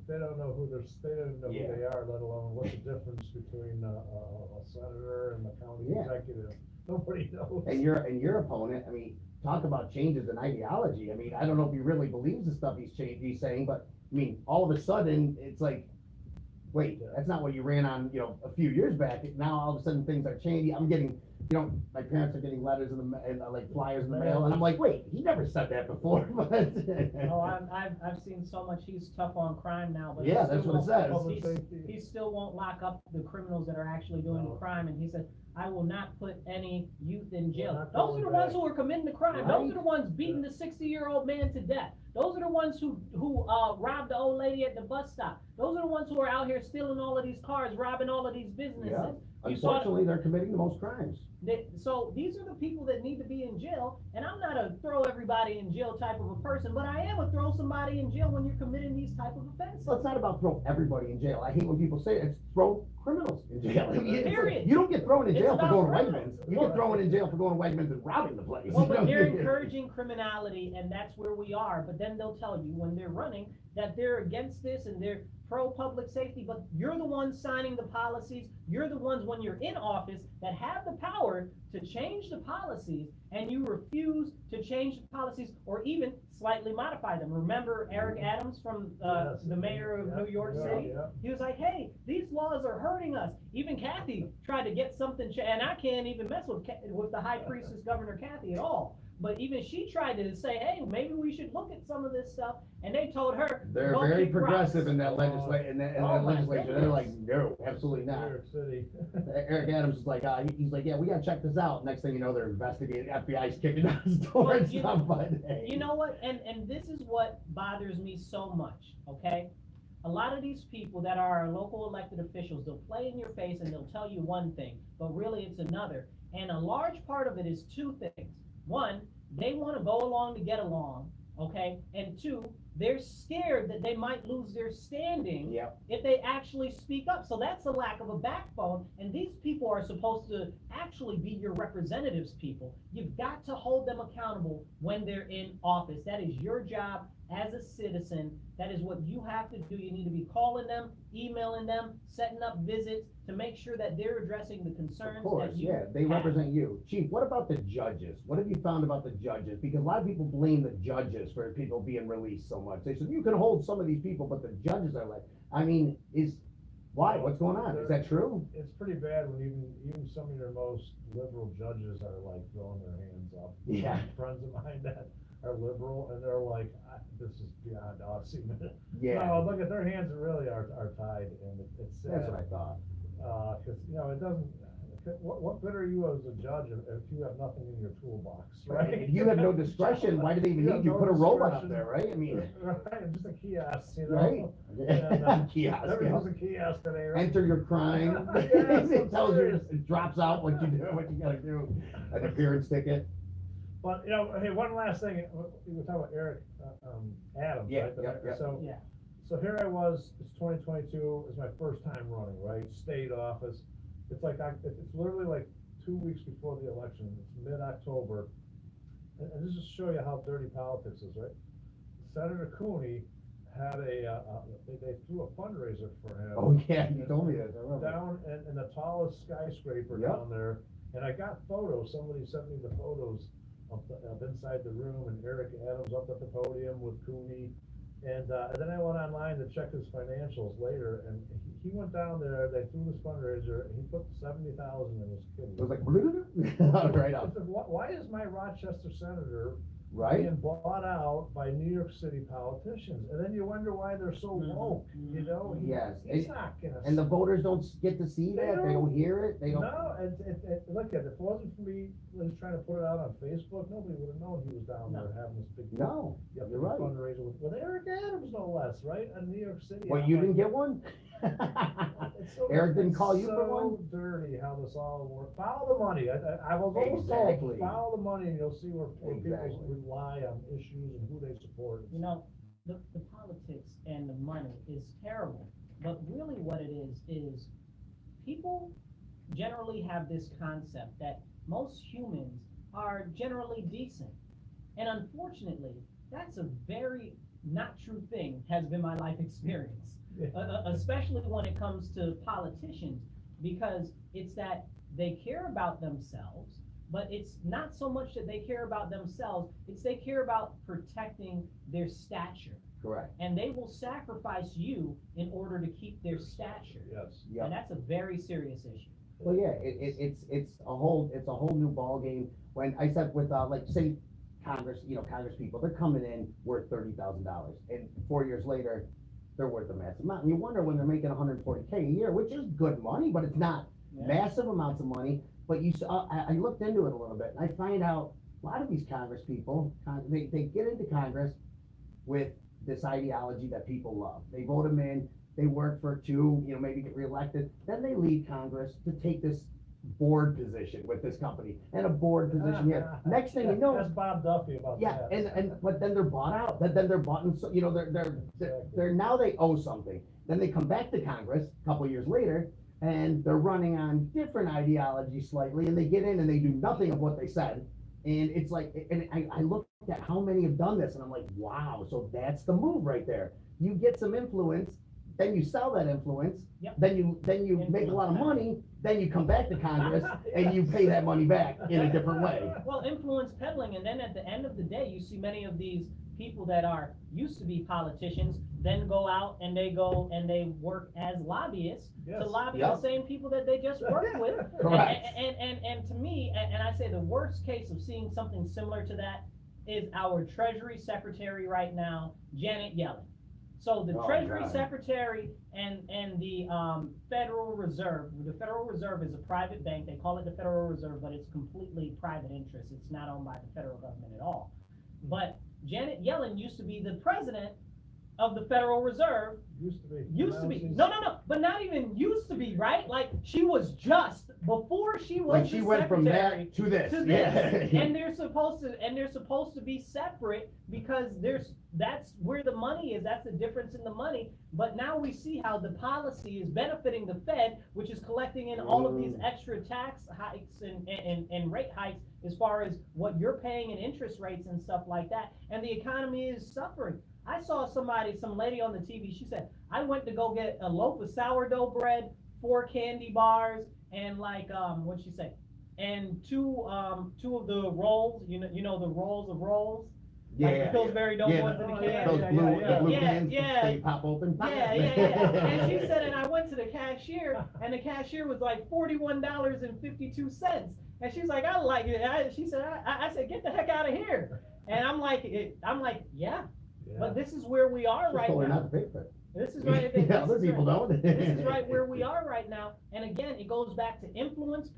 Speaker 3: They don't know who they don't know
Speaker 2: Yeah.
Speaker 3: who they are, let alone what's the difference between a senator and the county
Speaker 2: Yeah.
Speaker 3: executive. Nobody knows.
Speaker 2: And your opponent, I mean, talk about changes in ideology. I mean, I don't know if he really believes the stuff he's saying, but I mean, all of a sudden, it's like, wait, that's not what you ran on, you know, a few years back. Now all of a sudden things are changing. I'm getting, you know, my parents are getting letters in the like flyers in the mail, and I'm like, wait, he never said that before. But
Speaker 1: Oh, I've seen so much, he's tough on crime now, but.
Speaker 2: Yeah, that's what it says.
Speaker 3: Public safety.
Speaker 1: He still won't lock up the criminals that are actually doing the
Speaker 3: No.
Speaker 1: crime, and he said, I will not put any youth in
Speaker 3: We're
Speaker 1: jail.
Speaker 3: not
Speaker 1: Those
Speaker 3: going
Speaker 1: are the ones
Speaker 3: back.
Speaker 1: who are committing the crime,
Speaker 2: Right.
Speaker 1: those are the ones beating the 60-year-old man to death. Those are the ones who robbed the old lady at the bus stop. Those are the ones who are out here stealing all of these cars, robbing all of these businesses.
Speaker 2: Yeah.
Speaker 1: You saw
Speaker 2: Unfortunately, they're committing the most crimes.
Speaker 1: So these are the people that need to be in jail, and I'm not a throw everybody in jail type of a person, but I am a throw somebody in jail when you're committing these type of offenses.
Speaker 2: So it's not about throw everybody in jail. I hate when people say it. It's throw criminals in jail. I mean, it's like,
Speaker 1: Period.
Speaker 2: you don't get thrown in
Speaker 1: It's
Speaker 2: jail for
Speaker 1: about
Speaker 2: going to
Speaker 1: criminals.
Speaker 2: Wegmans. You get thrown in jail for going to Wegmans and robbing the place.
Speaker 1: Well,
Speaker 2: You know?
Speaker 1: but they're encouraging criminality, and that's where we are, but then they'll tell you when they're running that they're against this and they're pro-public safety, but you're the ones signing the policies, you're the ones when you're in office that have the power to change the policies, and you refuse to change the policies or even slightly modify them. Remember Eric Adams from
Speaker 3: Yes.
Speaker 1: the mayor of New York
Speaker 3: Yeah,
Speaker 1: City?
Speaker 3: yeah.
Speaker 1: He was like, hey, these laws are hurting us. Even Kathy tried to get something, and I can't even mess with the high priestess, Governor Kathy, at all. But even she tried to say, hey, maybe we should look at some of this stuff, and they told her,
Speaker 2: They're
Speaker 1: "Go
Speaker 2: very
Speaker 1: kick
Speaker 2: progressive
Speaker 1: rocks."
Speaker 2: in that
Speaker 3: Oh.
Speaker 2: legislature, in that
Speaker 1: Oh my
Speaker 2: legislature. They're like,
Speaker 1: goodness.
Speaker 2: no, absolutely
Speaker 3: New
Speaker 2: not.
Speaker 3: York City.
Speaker 2: Eric Adams is like, he's like, yeah, we gotta check this out. Next thing you know, they're investigating. FBI's kicking down his door
Speaker 1: Well,
Speaker 2: and
Speaker 1: you
Speaker 2: stuff.
Speaker 1: know-
Speaker 2: But hey.
Speaker 1: You know what? And this is what bothers me so much, okay? A lot of these people that are our local elected officials, they'll play in your face and they'll tell you one thing, but really it's another. And a large part of it is two things. One, they want to go along to get along, okay? And two, they're scared that they might lose their standing
Speaker 2: Yep.
Speaker 1: if they actually speak up. So that's a lack of a backbone, and these people are supposed to actually be your representatives, people. You've got to hold them accountable when they're in office. That is your job as a citizen. That is what you have to do. You need to be calling them, emailing them, setting up visits to make sure that they're addressing the concerns
Speaker 2: Of course,
Speaker 1: that you
Speaker 2: yeah, they
Speaker 1: have.
Speaker 2: represent you. Chief, what about the judges? What have you found about the judges? Because a lot of people blame the judges for people being released so much. They said, you can hold some of these people, but the judges are like, I mean, why? What's going on? Is that true?
Speaker 3: It's pretty bad when even some of your most liberal judges are like throwing their hands up.
Speaker 2: Yeah.
Speaker 3: Friends of mine that are liberal, and they're like, this is beyond us.
Speaker 2: Yeah.
Speaker 3: No, look at their hands really are tied, and it's sad.
Speaker 2: That's what I thought.
Speaker 3: Cause, you know, it doesn't, what good are you as a judge if you have nothing in your toolbox, right?
Speaker 2: If you have no discretion, why do they even
Speaker 3: You
Speaker 2: need
Speaker 3: have
Speaker 2: you?
Speaker 3: no
Speaker 2: Put a robot up
Speaker 3: discretion.
Speaker 2: there, right? I mean,
Speaker 3: Right, just a kiosk, you know?
Speaker 2: right?
Speaker 3: And,
Speaker 2: Kiosk,
Speaker 3: everyone's a kiosk today, right?
Speaker 2: Enter your crime.
Speaker 3: Yes,
Speaker 2: It tells you,
Speaker 3: serious.
Speaker 2: it drops out what you do, what you gotta do. An appearance ticket.
Speaker 3: But, hey, one last thing, we were talking about Eric, Adams,
Speaker 2: Yeah,
Speaker 3: right?
Speaker 2: yeah.
Speaker 1: Yeah.
Speaker 3: So here I was, it's 2022, it's my first time running, right, state office. It's like, it's literally like 2 weeks before the election, it's mid-October. And this is to show you how dirty politics is, right? Senator Cooney had they threw a fundraiser for him.
Speaker 2: Oh, yeah, you told me that, I remember.
Speaker 3: Down in the tallest skyscraper
Speaker 2: Yep.
Speaker 3: down there, and I got photos, somebody sent me the photos of inside the room, and Eric Adams up at the podium with Cooney. And then I went online to check his financials later, and he went down there, they threw this fundraiser, and he put 70,000 in his kitty.
Speaker 2: It was like, right up.
Speaker 3: Why is my Rochester senator
Speaker 2: Right?
Speaker 3: being bought out by New York City politicians? And then you wonder why they're so woke, you know?
Speaker 2: Yes.
Speaker 3: He's not gonna.
Speaker 2: And the voters don't get to see
Speaker 3: They
Speaker 2: that, they don't
Speaker 3: don't-
Speaker 2: hear it, they don't.
Speaker 3: No, look at it, if it wasn't for me, was trying to put it out on Facebook, nobody would have known he was down there having this big.
Speaker 2: No,
Speaker 3: Yep,
Speaker 2: you're right.
Speaker 3: fundraiser with Eric Adams, no less, right, in New York City.
Speaker 2: Well,
Speaker 3: I'm
Speaker 2: you
Speaker 3: like,
Speaker 2: didn't get one?
Speaker 3: it's so-
Speaker 2: Eric didn't
Speaker 3: it's
Speaker 2: call you for
Speaker 3: so
Speaker 2: one?
Speaker 3: dirty how this all works. Follow the money. I was always
Speaker 2: Exactly.
Speaker 3: told, follow the money and you'll see where
Speaker 2: Exactly.
Speaker 3: people rely on issues and who they support.
Speaker 1: You know, the politics and the money is terrible, but really what it is people generally have this concept that most humans are generally decent. And unfortunately, that's a very not true thing, has been my life experience. Especially when it comes to politicians, because it's that they care about themselves, but it's not so much that they care about themselves, it's they care about protecting their stature.
Speaker 2: Correct.
Speaker 1: And they will sacrifice you in order to keep their stature.
Speaker 3: Yes.
Speaker 2: Yep.
Speaker 1: And that's a very serious issue.
Speaker 2: Well, yeah, it's a whole new ballgame. When I said with, like, say, Congress people, they're coming in worth $30,000, and 4 years later, they're worth a massive amount. And you wonder when they're making $140K a year, which is good money, but it's not massive amounts of money. But I looked into it a little bit, and I find out a lot of these Congress people, they get into Congress with this ideology that people love. They vote them in, they work for 2, maybe get reelected, then they leave Congress to take this board position with this company and a board position here. Next thing you know,
Speaker 3: That's Bob Duffy about
Speaker 2: yeah,
Speaker 3: that.
Speaker 2: but then they're bought out. Then they're bought, and so, they're now they owe something. Then they come back to Congress a couple years later, and they're running on different ideology slightly, and they get in and they do nothing of what they said. And it's like, and I looked at how many have done this, and I'm like, wow, so that's the move right there. You get some influence, then you sell that influence,
Speaker 1: Yep.
Speaker 2: then you make a lot of money, then you come back to Congress and you pay that money back in a different way.
Speaker 1: Well, influence peddling, and then at the end of the day, you see many of these people that used to be politicians, then go out and they work as lobbyists to
Speaker 3: Yes.
Speaker 1: lobby
Speaker 2: Yep.
Speaker 1: the same people that they just worked with.
Speaker 2: Correct.
Speaker 1: And to me, and I say the worst case of seeing something similar to that is our Treasury Secretary right now, Janet Yellen. So the
Speaker 2: Oh,
Speaker 1: Treasury
Speaker 2: God.
Speaker 1: Secretary and the Federal Reserve. The Federal Reserve is a private bank. They call it the Federal Reserve, but it's completely private interest. It's not owned by the federal government at all. But Janet Yellen used to be the president of the Federal Reserve.
Speaker 3: Used to be.
Speaker 1: Used to
Speaker 3: Now
Speaker 1: be.
Speaker 3: she's-
Speaker 1: No, but not even used to be, right? Like, she was just before she was
Speaker 2: Like
Speaker 1: the
Speaker 2: she went from
Speaker 1: secretary
Speaker 2: that to this.
Speaker 1: to
Speaker 2: Yeah.
Speaker 1: this. And they're supposed to be separate because that's where the money is. That's the difference in the money. But now we see how the policy is benefiting the Fed, which is collecting in all of these extra tax hikes and rate hikes as far as what you're paying in interest rates and stuff like that. And the economy is suffering. I saw some lady on the TV, she said, I went to go get a loaf of sourdough bread, 4 candy bars, and what'd she say? And two of the rolls, you know the rolls of rolls? Like the Pillsbury Doughboys in the can.
Speaker 2: Those
Speaker 3: Yeah,
Speaker 2: blue
Speaker 1: yeah,
Speaker 2: cans,
Speaker 1: yeah.
Speaker 2: they pop open.
Speaker 1: Yeah. And she said, and I went to the cashier, and the cashier was like $41.52. And she's like, I like it. She said, I said, get the heck out of here. And I'm like, yeah. But this is where we are right
Speaker 2: Told her
Speaker 1: now.
Speaker 2: not to pay for it.
Speaker 1: This is right.
Speaker 2: Yeah, other people don't.
Speaker 1: This is right where we are right now. And again, it goes back to influence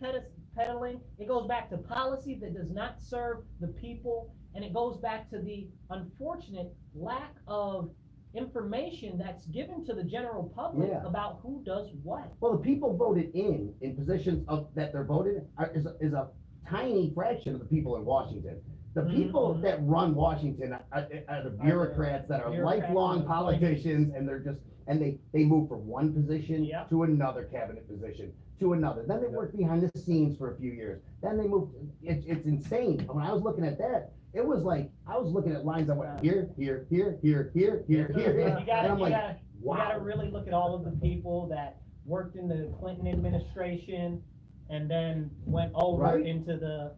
Speaker 1: peddling. It goes back to policy that does not serve the people. And it goes back to the unfortunate lack of information that's given to the general public about who does what.
Speaker 2: Well, the people voted in positions that they're voted is a tiny fraction of the people in Washington. The people that run Washington are the bureaucrats that are lifelong politicians, and they're just, and they move from one position to another cabinet position, to another. Then they work behind the scenes for a few years. Then they move, it's insane. When I was looking at that, it was like, I was looking at lines that went here, here, here, here, here, here, here. And I'm like, wow.
Speaker 1: You gotta really look at all of the people that worked in the Clinton administration and then went over into the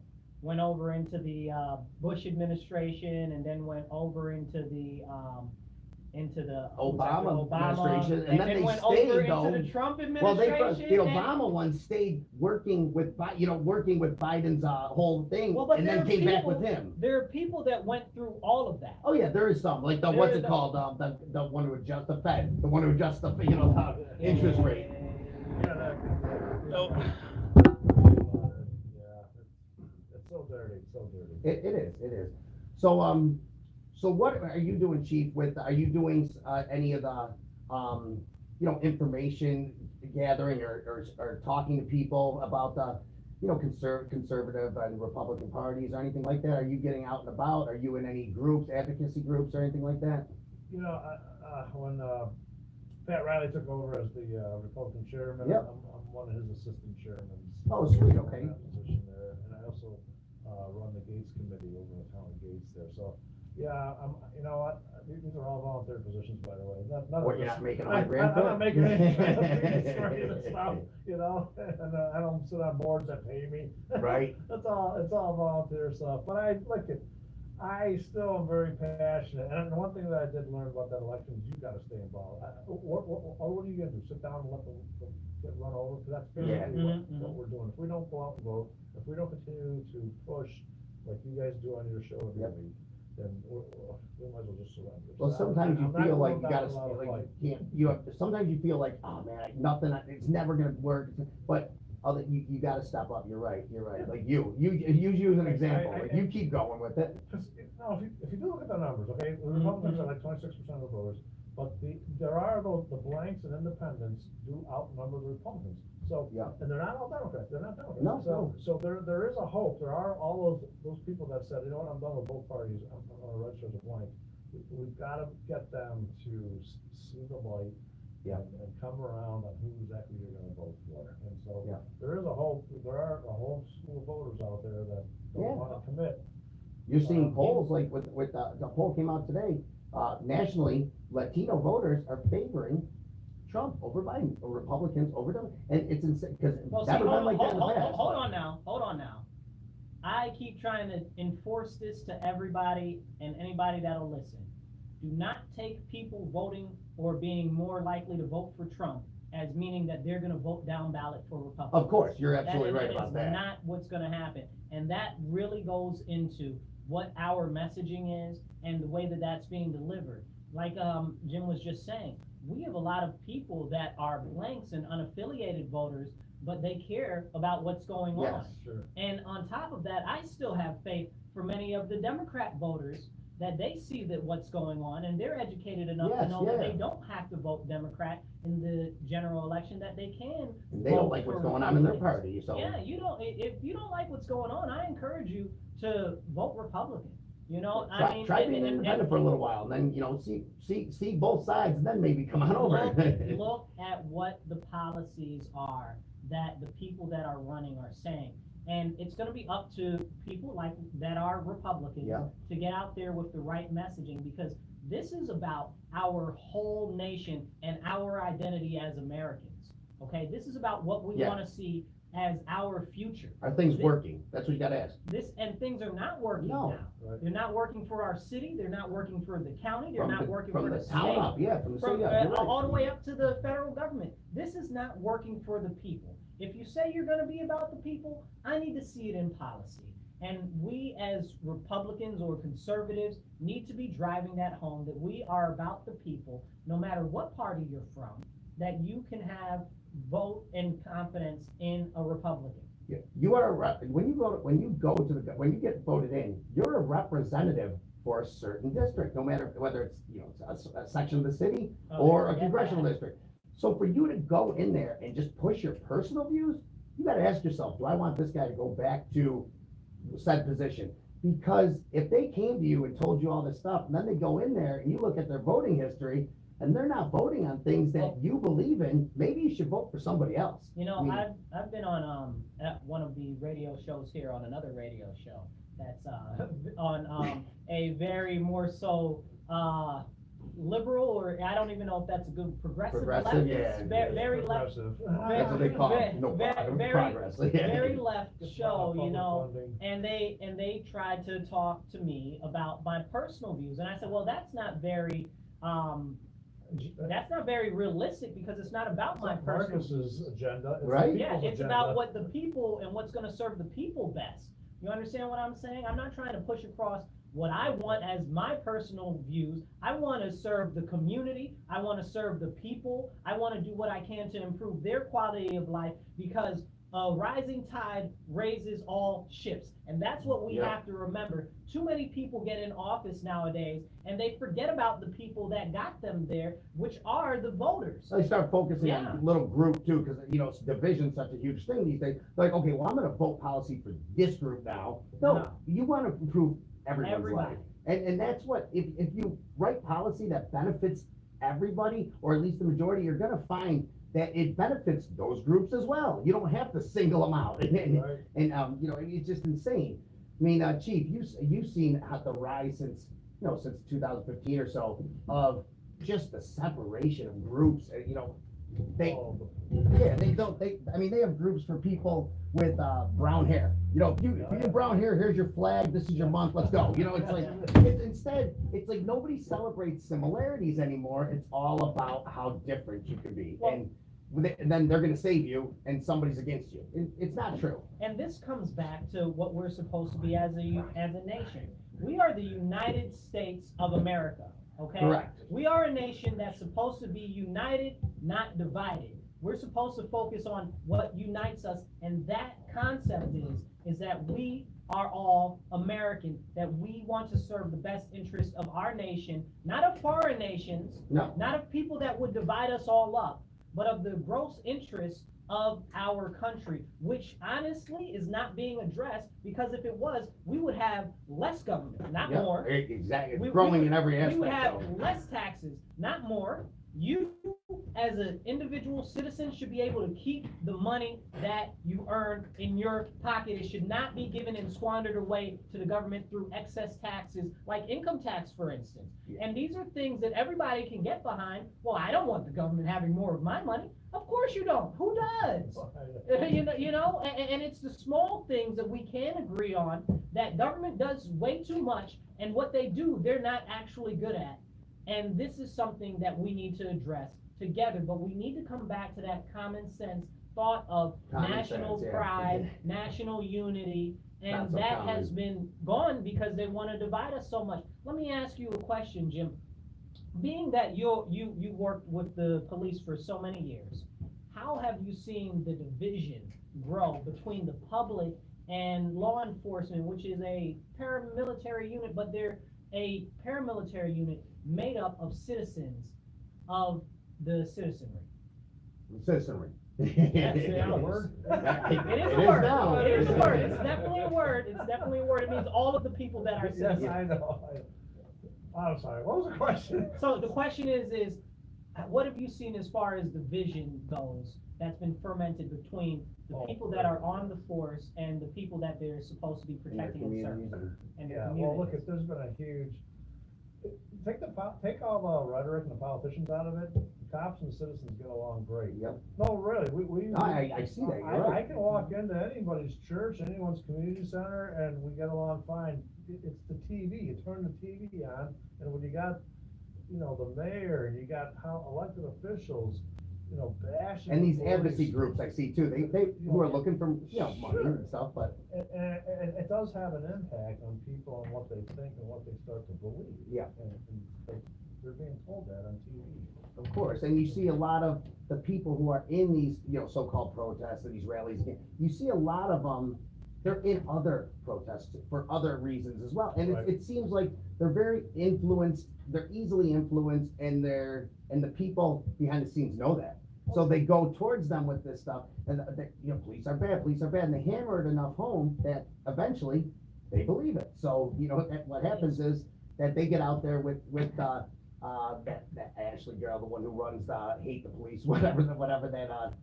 Speaker 1: Bush administration, and then went over into the
Speaker 2: Obama administration, and then they
Speaker 1: went
Speaker 2: stayed
Speaker 1: over
Speaker 2: though.
Speaker 1: into the Trump
Speaker 2: Well,
Speaker 1: administration.
Speaker 2: the Obama one stayed working with Biden's whole thing, and then came back with him.
Speaker 1: There are people that went through all of that.
Speaker 2: Oh yeah, there is some, like the, what's it called, the one who adjusts the Fed, the one who adjusts the, interest rate.
Speaker 3: It's so dirty, so dirty.
Speaker 2: It is. So what are you doing, Chief, are you doing, any of the, information gathering or talking to people about the, conservative and Republican parties or anything like that? Are you getting out and about? Are you in any groups, advocacy groups or anything like that?
Speaker 3: When Pat Riley took over as the Republican chairman, I'm one of his assistant chairmen.
Speaker 2: Oh, sweet, okay.
Speaker 3: Position there, and I also run the Gates Committee over in the town of Gates there, so, yeah, these are all volunteer positions, by the way.
Speaker 2: You're not making
Speaker 3: I'm not making any for any of this stuff, and I don't sit on boards that pay me.
Speaker 2: Right.
Speaker 3: It's all volunteer stuff, but I still am very passionate, and one thing that I did learn about that election is you gotta stay involved. What are you gonna do, sit down and let them get run over? Because that's basically what we're doing. If we don't go out and vote, if we don't continue to push like you guys do on your show every week, then we might as well just surrender.
Speaker 2: Well, sometimes you feel like you gotta, sometimes you feel like, oh man, it's never gonna work, but you gotta step up, you're right. Like you use an example, like you keep going with it.
Speaker 3: If you do look at the numbers, okay, the Republicans are like 26% of the voters, but there are the blanks and independents do outnumber the Republicans. So, and they're not all Democrats,
Speaker 2: No.
Speaker 3: So there is a hope. There are all those people that said, you know what, I'm done with both parties, I'm gonna register as a blank. We've gotta get them to see the light and come around on who exactly you're gonna vote for. And so there is a hope. There are a whole school of voters out there that don't wanna commit.
Speaker 2: You're seeing polls like with the poll came out today, nationally, Latino voters are favoring Trump over Biden, or Republicans over them, and it's insane, because never been like that in the past.
Speaker 1: Hold on now. I keep trying to enforce this to everybody and anybody that'll listen. Do not take people voting or being more likely to vote for Trump as meaning that they're gonna vote down ballot for Republicans.
Speaker 2: Of course, you're absolutely right about that.
Speaker 1: That is not what's gonna happen, and that really goes into what our messaging is and the way that that's being delivered. Like Jim was just saying, we have a lot of people that are blanks and unaffiliated voters, but they care about what's going on.
Speaker 2: Yes,
Speaker 3: sure.
Speaker 1: And on top of that, I still have faith for many of the Democrat voters that they see that what's going on, and they're educated enough to know that they don't have to vote Democrat in the general election, that they can.
Speaker 2: And they don't like what's going on in their party, so.
Speaker 1: Yeah, if you don't like what's going on, I encourage you to vote Republican.
Speaker 2: Try being independent for a little while, and then, see both sides, and then maybe come on over.
Speaker 1: Look at what the policies are that the people that are running are saying. And it's gonna be up to people like that are Republicans to get out there with the right messaging, because this is about our whole nation and our identity as Americans. Okay, this is about what we wanna see as our future.
Speaker 2: Are things working? That's what you gotta ask.
Speaker 1: And things are not working now.
Speaker 3: Right.
Speaker 1: They're not working for our city, they're not working for the county, they're not working for the
Speaker 2: town
Speaker 1: state.
Speaker 2: up, from the city up.
Speaker 1: All the way up to the federal government. This is not working for the people. If you say you're gonna be about the people, I need to see it in policy. And we as Republicans or conservatives need to be driving that home, that we are about the people, no matter what party you're from, that you can have vote and confidence in a Republican.
Speaker 2: Yeah. You are when you get voted in, you're a representative for a certain district, no matter whether it's a section of the city or a congressional district. So for you to go in there and just push your personal views, you got to ask yourself, do I want this guy to go back to said position? Because if they came to you and told you all this stuff, and then they go in there and you look at their voting history, and they're not voting on things that you believe in, maybe you should vote for somebody else.
Speaker 1: You know,
Speaker 2: I mean,
Speaker 1: I've been on at one of the radio shows here on another radio show that's on a very more so liberal, or I don't even know if that's a good progressive.
Speaker 2: Progressive,
Speaker 1: leftist,
Speaker 2: yeah,
Speaker 1: very left.
Speaker 3: Progressive.
Speaker 2: That's what they call it. No, progress.
Speaker 1: Very left
Speaker 3: Just
Speaker 1: show,
Speaker 3: not
Speaker 1: you know,
Speaker 3: public
Speaker 1: and they tried to talk to me about my personal views, and I said, well, that's not very realistic, because it's not about my personal views.
Speaker 3: Marcus's agenda. It's the
Speaker 2: Right?
Speaker 1: Yeah,
Speaker 3: people's
Speaker 1: it's
Speaker 3: agenda.
Speaker 1: about what the people and what's gonna serve the people best. You understand what I'm saying? I'm not trying to push across what I want as my personal views. I wanna serve the community, I wanna serve the people, I wanna do what I can to improve their quality of life, because a rising tide raises all ships. And that's what we
Speaker 2: Yeah.
Speaker 1: have to remember. Too many people get in office nowadays, and they forget about the people that got them there, which are the voters.
Speaker 2: So they start focusing
Speaker 1: Yeah.
Speaker 2: on little group too, because, you know, division's such a huge thing these days. Like, okay, well, I'm gonna vote policy for this group now. No,
Speaker 1: No.
Speaker 2: you wanna improve everyone's
Speaker 1: Everybody.
Speaker 2: life. And that's what, if you write policy that benefits everybody, or at least the majority, you're gonna find that it benefits those groups as well. You don't have to single them out.
Speaker 3: Right.
Speaker 2: And, you know, it's just insane. I mean, Chief, you've seen how the rise since 2015 or so, of just the separation of groups, you know, they have groups for people with, brown hair. You know, if you have brown hair, here's your flag, this is your month, let's go. You know, it's like, it's like nobody celebrates similarities anymore. It's all about how different you can be.
Speaker 1: Well,
Speaker 2: And then they're gonna save you and somebody's against you. It's not true.
Speaker 1: And this comes back to what we're supposed to be as a nation. We are the United States of America, okay?
Speaker 2: Correct.
Speaker 1: We are a nation that's supposed to be united, not divided. We're supposed to focus on what unites us, and that concept is that we are all American, that we want to serve the best interest of our nation, not of foreign nations,
Speaker 2: No.
Speaker 1: not of people that would divide us all up, but of the gross interest of our country, which honestly is not being addressed, because if it was, we would have less government, not
Speaker 2: Yeah,
Speaker 1: more.
Speaker 2: exactly.
Speaker 1: We-
Speaker 2: It's growing
Speaker 1: we-
Speaker 2: in every
Speaker 1: We
Speaker 2: aspect.
Speaker 1: would have
Speaker 2: though.
Speaker 1: less taxes, not more. You, as an individual citizen, should be able to keep the money that you earn in your pocket. It should not be given and squandered away to the government through excess taxes, like income tax, for instance.
Speaker 2: Yeah.
Speaker 1: And these are things that everybody can get behind. Well, I don't want the government having more of my money. Of course you don't. Who does? You know, and it's the small things that we can agree on, that government does way too much, and what they do, they're not actually good at. And this is something that we need to address together, but we need to come back to that common sense thought of
Speaker 2: Common
Speaker 1: national
Speaker 2: sense, yeah.
Speaker 1: pride, national unity,
Speaker 2: Not
Speaker 1: and
Speaker 2: so
Speaker 1: that
Speaker 2: common.
Speaker 1: has been gone because they want to divide us so much. Let me ask you a question, Jim. Being that you worked with the police for so many years, how have you seen the division grow between the public and law enforcement, which is a paramilitary unit, but they're a paramilitary unit made up of citizens of the citizenry?
Speaker 2: Citizenry.
Speaker 1: That's a word. It is a
Speaker 2: It
Speaker 1: word.
Speaker 2: now.
Speaker 1: It is a word. It's definitely a word. It's definitely a word. It means all of the people that are
Speaker 3: Yes,
Speaker 1: citizens.
Speaker 3: I know. I'm sorry, what was the question?
Speaker 1: So the question is what have you seen as far as division goes that's been fermented between the people that are on the force and the people that they're supposed to be protecting and serving? And the
Speaker 3: Yeah, well, look,
Speaker 1: communities?
Speaker 3: if there's been a huge, take all the rhetoric and the politicians out of it, the cops and citizens get along great.
Speaker 2: Yep.
Speaker 3: No, really, we.
Speaker 2: I see that, you're right.
Speaker 3: I can walk into anybody's church, anyone's community center, and we get along fine. It's the TV, you turn the TV on, and when you got, the mayor, and you got elected officials, bashing.
Speaker 2: And these
Speaker 3: the
Speaker 2: advocacy
Speaker 3: police.
Speaker 2: groups I see too, they who are looking for, money and stuff, but
Speaker 3: And it does have an impact on people and what they think and what they start to believe.
Speaker 2: Yeah.
Speaker 3: And they're being told that on TV.
Speaker 2: of course, and you see a lot of the people who are in these, so-called protests and these rallies, you see a lot of them, they're in other protests for other reasons as well. And
Speaker 3: Right.
Speaker 2: it seems like they're very influenced, they're easily influenced, and the people behind the scenes know that. So they go towards them with this stuff, and police are bad, and they hammer it enough home that eventually they believe it. So, you know, what happens is that they get out there with, that Ashley girl, the one who runs, Hate the Police, whatever that,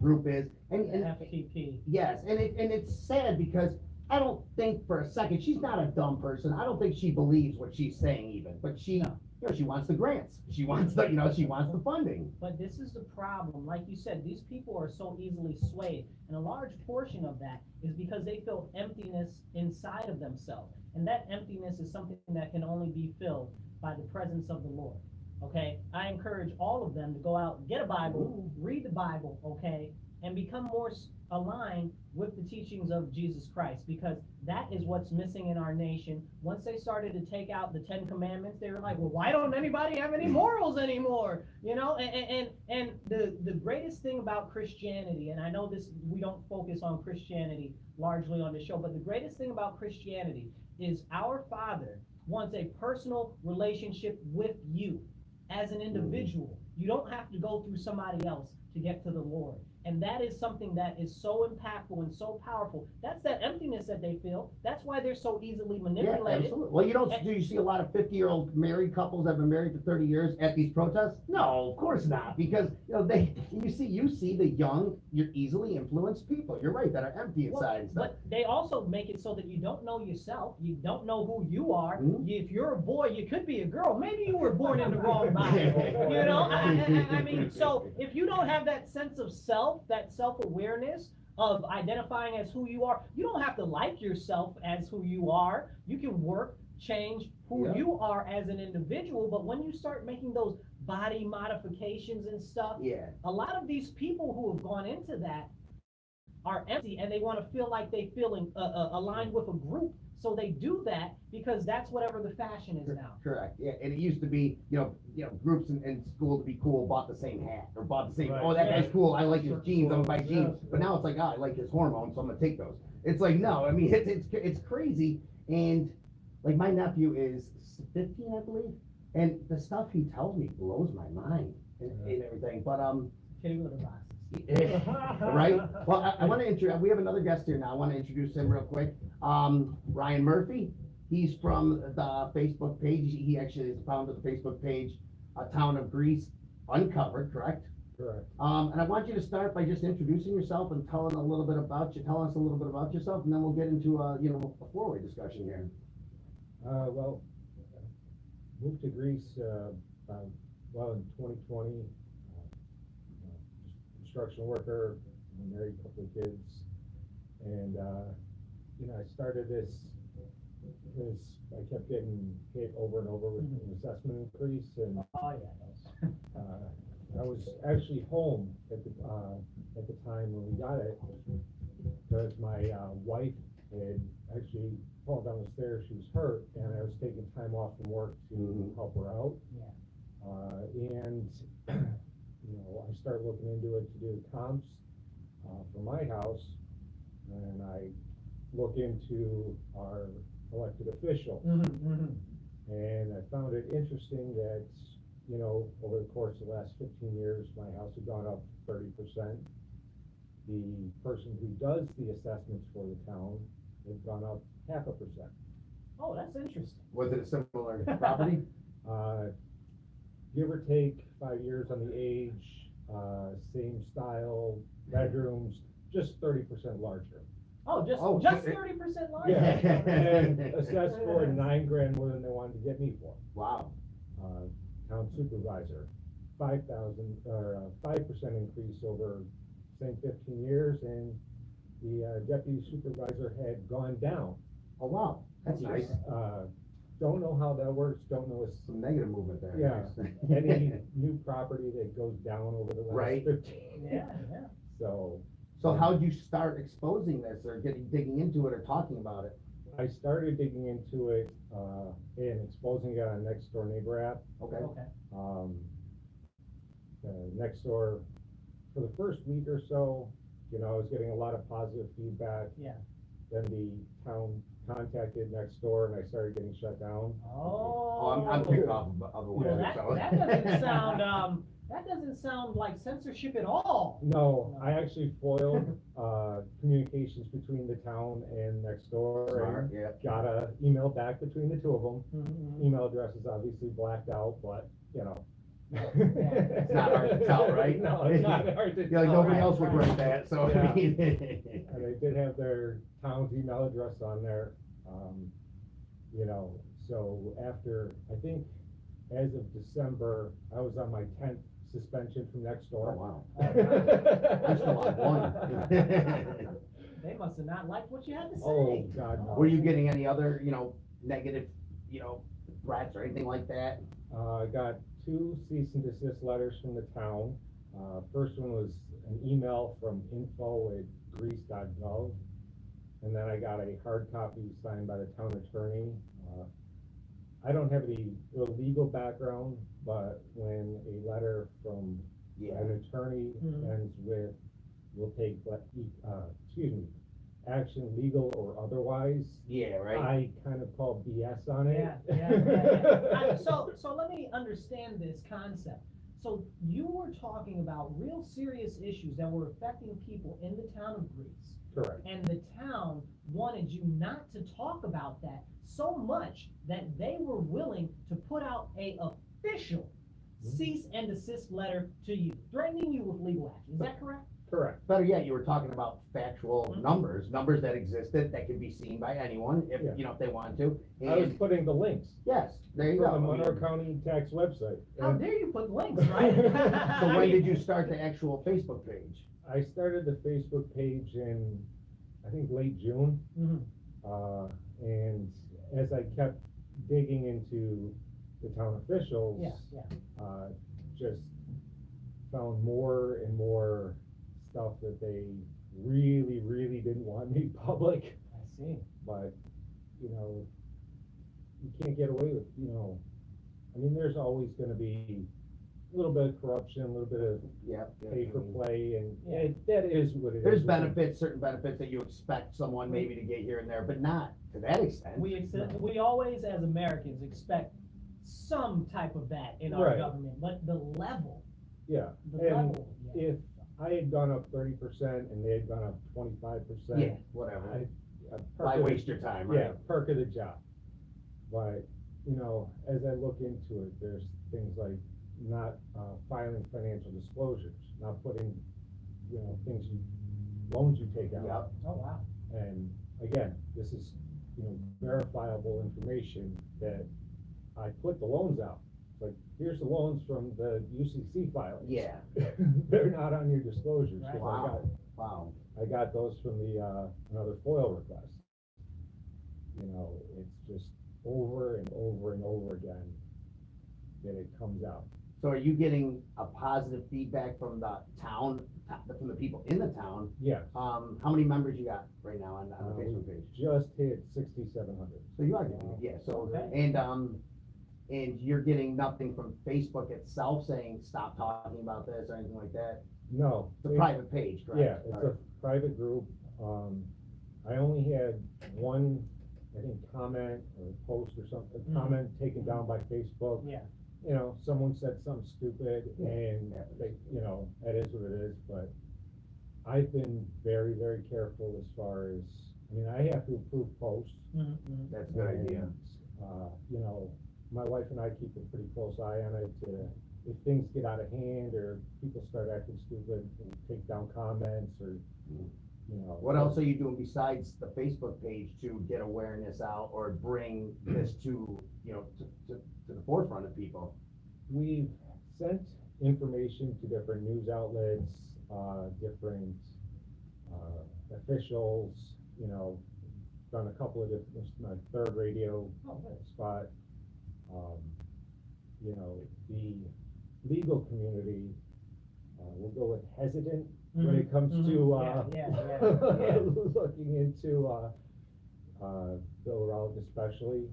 Speaker 2: group is. And
Speaker 1: FTP.
Speaker 2: yes, and it's sad because I don't think for a second, she's not a dumb person. I don't think she believes what she's saying even, but she,
Speaker 1: No.
Speaker 2: you know, she wants the grants. She wants the, she wants the funding.
Speaker 1: But this is the problem. Like you said, these people are so easily swayed. And a large portion of that is because they feel emptiness inside of themselves. And that emptiness is something that can only be filled by the presence of the Lord. Okay? I encourage all of them to go out, get a Bible, read the Bible, okay? And become more aligned with the teachings of Jesus Christ, because that is what's missing in our nation. Once they started to take out the 10 Commandments, they were like, well, why don't anybody have any morals anymore? You know, and the greatest thing about Christianity, and I know this, we don't focus on Christianity largely on the show, but the greatest thing about Christianity is our Father wants a personal relationship with you as an individual. You don't have to go through somebody else to get to the Lord. And that is something that is so impactful and so powerful. That's that emptiness that they feel. That's why they're so easily manipulated.
Speaker 2: Yeah, absolutely. Well, do you see a lot of 50-year-old married couples that have been married for 30 years at these protests? No, of course not, because, you know, you see the young, you're easily influenced people. You're right, that are empty inside and stuff.
Speaker 1: But they also make it so that you don't know yourself. You don't know who you are.
Speaker 2: Mm-hmm.
Speaker 1: If you're a boy, you could be a girl. Maybe you were born in the wrong body. You know, I mean, so if you don't have that sense of self, that self-awareness of identifying as who you are, you don't have to like yourself as who you are. You can work, change who you are as an individual, but when you start making those body modifications and stuff, a lot of these people who have gone into that are empty, and they want to feel like they feel aligned with a group. So they do that because that's whatever the fashion is now.
Speaker 2: Correct. Yeah, and it used to be, groups in school to be cool bought the same hat or bought the same.
Speaker 3: Right.
Speaker 2: Oh, that guy's cool. I like his jeans. I'm gonna buy
Speaker 3: Yeah.
Speaker 2: jeans. But now it's like, I like his hormones, so I'm gonna take those. It's like, no. I mean, it's crazy. And like my nephew is 15, I believe, and the stuff he tells me blows my mind and everything. But
Speaker 1: Kidding with the boxes.
Speaker 2: right? Well, I want to introduce, we have another guest here now. I want to introduce him real quick. Ryan Murphy. He's from the Facebook page. He actually is the founder of the Facebook page, Town of Greece Uncovered, correct?
Speaker 3: Correct.
Speaker 2: And I want you to start by just introducing yourself and telling a little bit about you. Tell us a little bit about yourself, and then we'll get into a four-way discussion here.
Speaker 4: Well, moved to Greece, in 2020, construction worker, married, a couple of kids, and, I started this because I kept getting hit over and over with an assessment increase, and
Speaker 1: Oh, yeah.
Speaker 4: I was actually home at the time when we got it, because my wife had actually fallen down the stairs. She was hurt, and I was taking time off from work to help her out.
Speaker 1: Yeah.
Speaker 4: And I started looking into it to do comps for my house, and I look into our elected officials. And I found it interesting that, over the course of the last 15 years, my house had gone up 30%. The person who does the assessments for the town had gone up 0.5%.
Speaker 1: Oh, that's interesting.
Speaker 2: Was it a similar property?
Speaker 4: Give or take 5 years on the age, same style, bedrooms, just 30% larger.
Speaker 1: Oh, just 30% larger.
Speaker 4: And assessed for $9,000 more than they wanted to get me for.
Speaker 2: Wow.
Speaker 4: Town supervisor, 5,000 or 5% increase over same 15 years, and the deputy supervisor had gone down.
Speaker 2: Oh, wow. That's nice.
Speaker 4: Don't know how that works. Don't know if
Speaker 2: Some negative movement there.
Speaker 4: Yeah. Any new property that goes down over the last 15.
Speaker 1: Yeah.
Speaker 4: So
Speaker 2: how'd you start exposing this or digging into it or talking about it?
Speaker 4: I started digging into it and exposing it on Next Door Neighbor app.
Speaker 2: Okay.
Speaker 4: Next Door, for the first week or so, I was getting a lot of positive feedback.
Speaker 1: Yeah.
Speaker 4: Then the town contacted Next Door, and I started getting shut down.
Speaker 1: Oh.
Speaker 2: I'm picking off of other
Speaker 1: Well,
Speaker 2: ways.
Speaker 1: that doesn't sound That doesn't sound like censorship at all.
Speaker 4: No, I actually foiled, communications between the town and next door,
Speaker 2: Smart,
Speaker 4: and
Speaker 2: yeah.
Speaker 4: got a email back between the two of them.
Speaker 1: Mhm.
Speaker 4: Email address is obviously blacked out, but, you know.
Speaker 2: It's not hard to tell, right?
Speaker 4: No, it's not hard to
Speaker 2: You're like,
Speaker 4: tell.
Speaker 2: nobody
Speaker 1: right,
Speaker 2: else would
Speaker 1: right.
Speaker 2: write that, so. I
Speaker 4: Yeah.
Speaker 2: mean,
Speaker 4: And they did have their town's email address on there, you know, so after, I think, as of December, I was on my 10th suspension from next
Speaker 2: Oh,
Speaker 4: door.
Speaker 2: wow.
Speaker 4: I'm
Speaker 2: still on one.
Speaker 1: They must have not liked what you had to say.
Speaker 4: Oh, God, no.
Speaker 2: Were you getting any other, negative, threats or anything like that?
Speaker 4: I got 2 cease and desist letters from the town. First one was an email from info@greece.gov. And then I got a hard copy signed by the town attorney. I don't have any legal background, but when a letter from an attorney
Speaker 1: Mhm.
Speaker 4: ends with, will take, action legal or otherwise,
Speaker 2: Yeah, right?
Speaker 4: I kind of call BS on it.
Speaker 1: Yeah. So let me understand this concept. So you were talking about real serious issues that were affecting people in the town of Greece.
Speaker 4: Correct.
Speaker 1: And the town wanted you not to talk about that so much that they were willing to put out a official cease and desist letter to you, threatening you with legal action. Is that correct?
Speaker 4: Correct.
Speaker 2: Better yet, you were talking about factual
Speaker 1: Mhm.
Speaker 2: numbers that existed, that could be seen by anyone, if,
Speaker 4: Yeah.
Speaker 2: if they wanted to.
Speaker 4: I was
Speaker 2: And,
Speaker 4: putting the links
Speaker 2: yes, there you
Speaker 4: from
Speaker 2: go.
Speaker 4: the
Speaker 2: I mean,
Speaker 4: Monroe County tax website.
Speaker 1: How
Speaker 4: And
Speaker 1: dare you put links, right?
Speaker 2: So when did you start the actual Facebook page?
Speaker 4: I started the Facebook page in, I think, late June.
Speaker 1: Mhm.
Speaker 4: And as I kept digging into the town officials,
Speaker 1: Yeah.
Speaker 4: just found more and more stuff that they really, really didn't want made public.
Speaker 1: I see.
Speaker 4: But, you can't get away with, I mean, there's always gonna be a little bit of corruption, a little bit of
Speaker 2: Yeah.
Speaker 4: pay for play, and
Speaker 1: Yeah.
Speaker 4: that is what it is.
Speaker 2: There's benefits, certain benefits that you expect someone maybe to get here and there, but not to that extent.
Speaker 1: We always, as Americans, expect some type of that in our
Speaker 4: Right.
Speaker 1: government, but the level,
Speaker 4: Yeah,
Speaker 1: the
Speaker 4: and
Speaker 1: level, yeah.
Speaker 4: if I had gone up 30% and they had gone up 25%.
Speaker 2: Yeah, whatever.
Speaker 4: I
Speaker 2: Why
Speaker 4: perk
Speaker 2: waste your time, right?
Speaker 4: Yeah, perk of the job. But, as I look into it, there's things like not, filing financial disclosures, not putting, loans you take out.
Speaker 2: Yep.
Speaker 1: Oh, wow.
Speaker 4: And again, this is, verifiable information that I put the loans out. It's like, here's the loans from the UCC filings.
Speaker 2: Yeah.
Speaker 4: They're not on your disclosures. 'Cause
Speaker 2: Wow. Wow.
Speaker 4: I got those from the, another FOIL request. It's just over and over and over again that it comes out.
Speaker 2: So are you getting a positive feedback from the town, from the people in the town?
Speaker 4: Yes.
Speaker 2: How many members you got right now on the
Speaker 4: We
Speaker 2: Facebook page?
Speaker 4: just hit 6,700.
Speaker 2: So you are getting it, yeah, so,
Speaker 1: Okay.
Speaker 2: and you're getting nothing from Facebook itself saying, stop talking about this or anything like that?
Speaker 4: No.
Speaker 2: It's a private page, correct?
Speaker 4: Yeah, it's a private group. I only had one, I think, comment or post or something,
Speaker 1: Mhm.
Speaker 4: comment taken down by Facebook.
Speaker 1: Yeah.
Speaker 4: Someone said something stupid
Speaker 2: Yeah.
Speaker 4: and they, that is what it is, but I've been very, very careful as far as, I have to approve posts.
Speaker 1: Mhm, mhm.
Speaker 2: That's a good idea.
Speaker 4: And, my wife and I keep a pretty close eye on it. If things get out of hand or people start acting stupid, we'll take down comments or,
Speaker 2: What else are you doing besides the Facebook page to get awareness out or bring this to the forefront of people?
Speaker 4: We've sent information to different news outlets, different, officials, done a couple of different, my third radio
Speaker 1: Oh, good.
Speaker 4: spot. The legal community, will go with hesitant when it comes to,
Speaker 1: Yeah.
Speaker 4: looking into, Bill Rowland especially,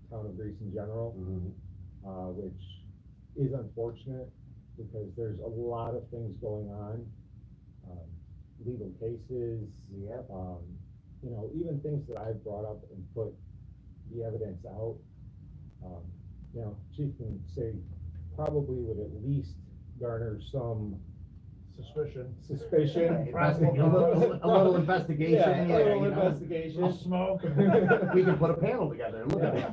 Speaker 4: town of Greece in general, which is unfortunate because there's a lot of things going on, legal cases.
Speaker 2: Yep.
Speaker 4: Even things that I've brought up and put the evidence out. Chief can say probably would at least garner some
Speaker 3: Suspicion.
Speaker 4: suspicion.
Speaker 3: Possible
Speaker 2: A little investigation.
Speaker 4: Yeah, a little
Speaker 2: you know.
Speaker 4: investigation.
Speaker 3: I'll smoke.
Speaker 2: We can put a panel together and look at it.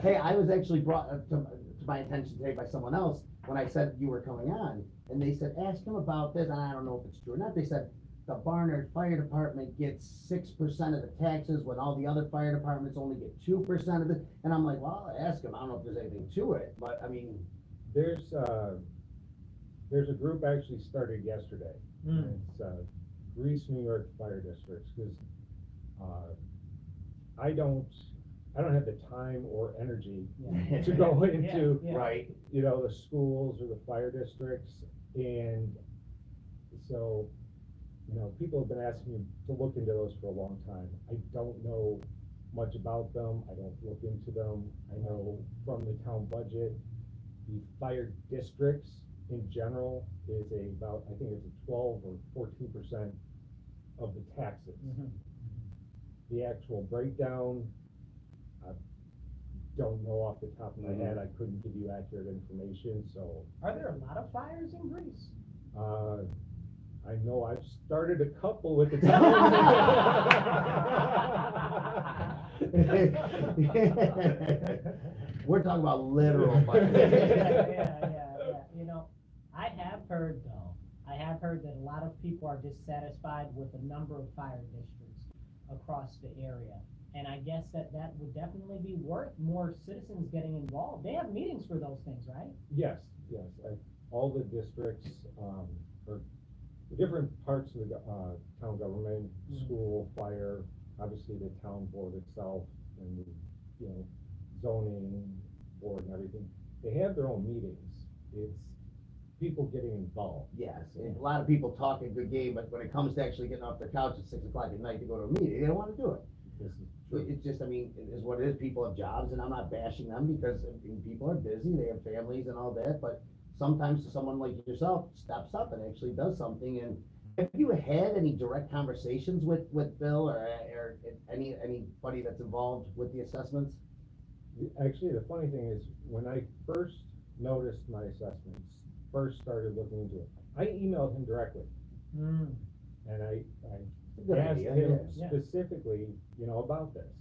Speaker 2: Hey, I was actually brought to my attention today by someone else when I said you were coming on, and they said, ask him about this, and I don't know if it's true or not. They said, the Barnard Fire Department gets 6% of the taxes when all the other fire departments only get 2% of it. And I'm like, well, I'll ask him. I don't know if there's anything to it, but I mean.
Speaker 4: There's a group actually started yesterday.
Speaker 1: Mm.
Speaker 4: It's, Greece, New York Fire Districts, cause, I don't have the time or energy
Speaker 1: Yeah.
Speaker 4: to go into,
Speaker 1: Yeah.
Speaker 2: Right.
Speaker 4: you know, the schools or the fire districts, and so, you know, people have been asking me to look into those for a long time. I don't know much about them, I don't look into them. I know from the town budget, the fire districts in general is about, I think it's a 12 or 14% of the taxes.
Speaker 1: Mhm.
Speaker 4: The actual breakdown, I don't know off the top of my head, I couldn't give you accurate information, so,
Speaker 1: Are there a lot of fires in Greece?
Speaker 4: I know I've started a couple with the
Speaker 2: We're talking about literal fire.
Speaker 1: Yeah. You know, I have heard that a lot of people are dissatisfied with the number of fire districts across the area. And I guess that would definitely be worth more citizens getting involved. They have meetings for those things, right?
Speaker 4: Yes, all the districts, or the different parts of the, town government, school, fire, obviously the town board itself, and the, you know, zoning board and everything, they have their own meetings. It's people getting involved.
Speaker 2: Yes, and a lot of people talk a good game, but when it comes to actually getting off their couch at 6 o'clock at night to go to a meeting, they don't wanna do it.
Speaker 4: This is true.
Speaker 2: It's just, I mean, it is what it is. People have jobs, and I'm not bashing them because I mean, people are busy, they have families and all that, but sometimes someone like yourself steps up and actually does something. And have you had any direct conversations with Bill or anybody that's involved with the assessments?
Speaker 4: Actually, the funny thing is, when I first noticed my assessments, first started looking into it, I emailed him directly,
Speaker 1: Mm.
Speaker 4: and I
Speaker 2: Good
Speaker 4: asked
Speaker 2: idea,
Speaker 4: him
Speaker 1: yeah.
Speaker 4: specifically, you know, about this.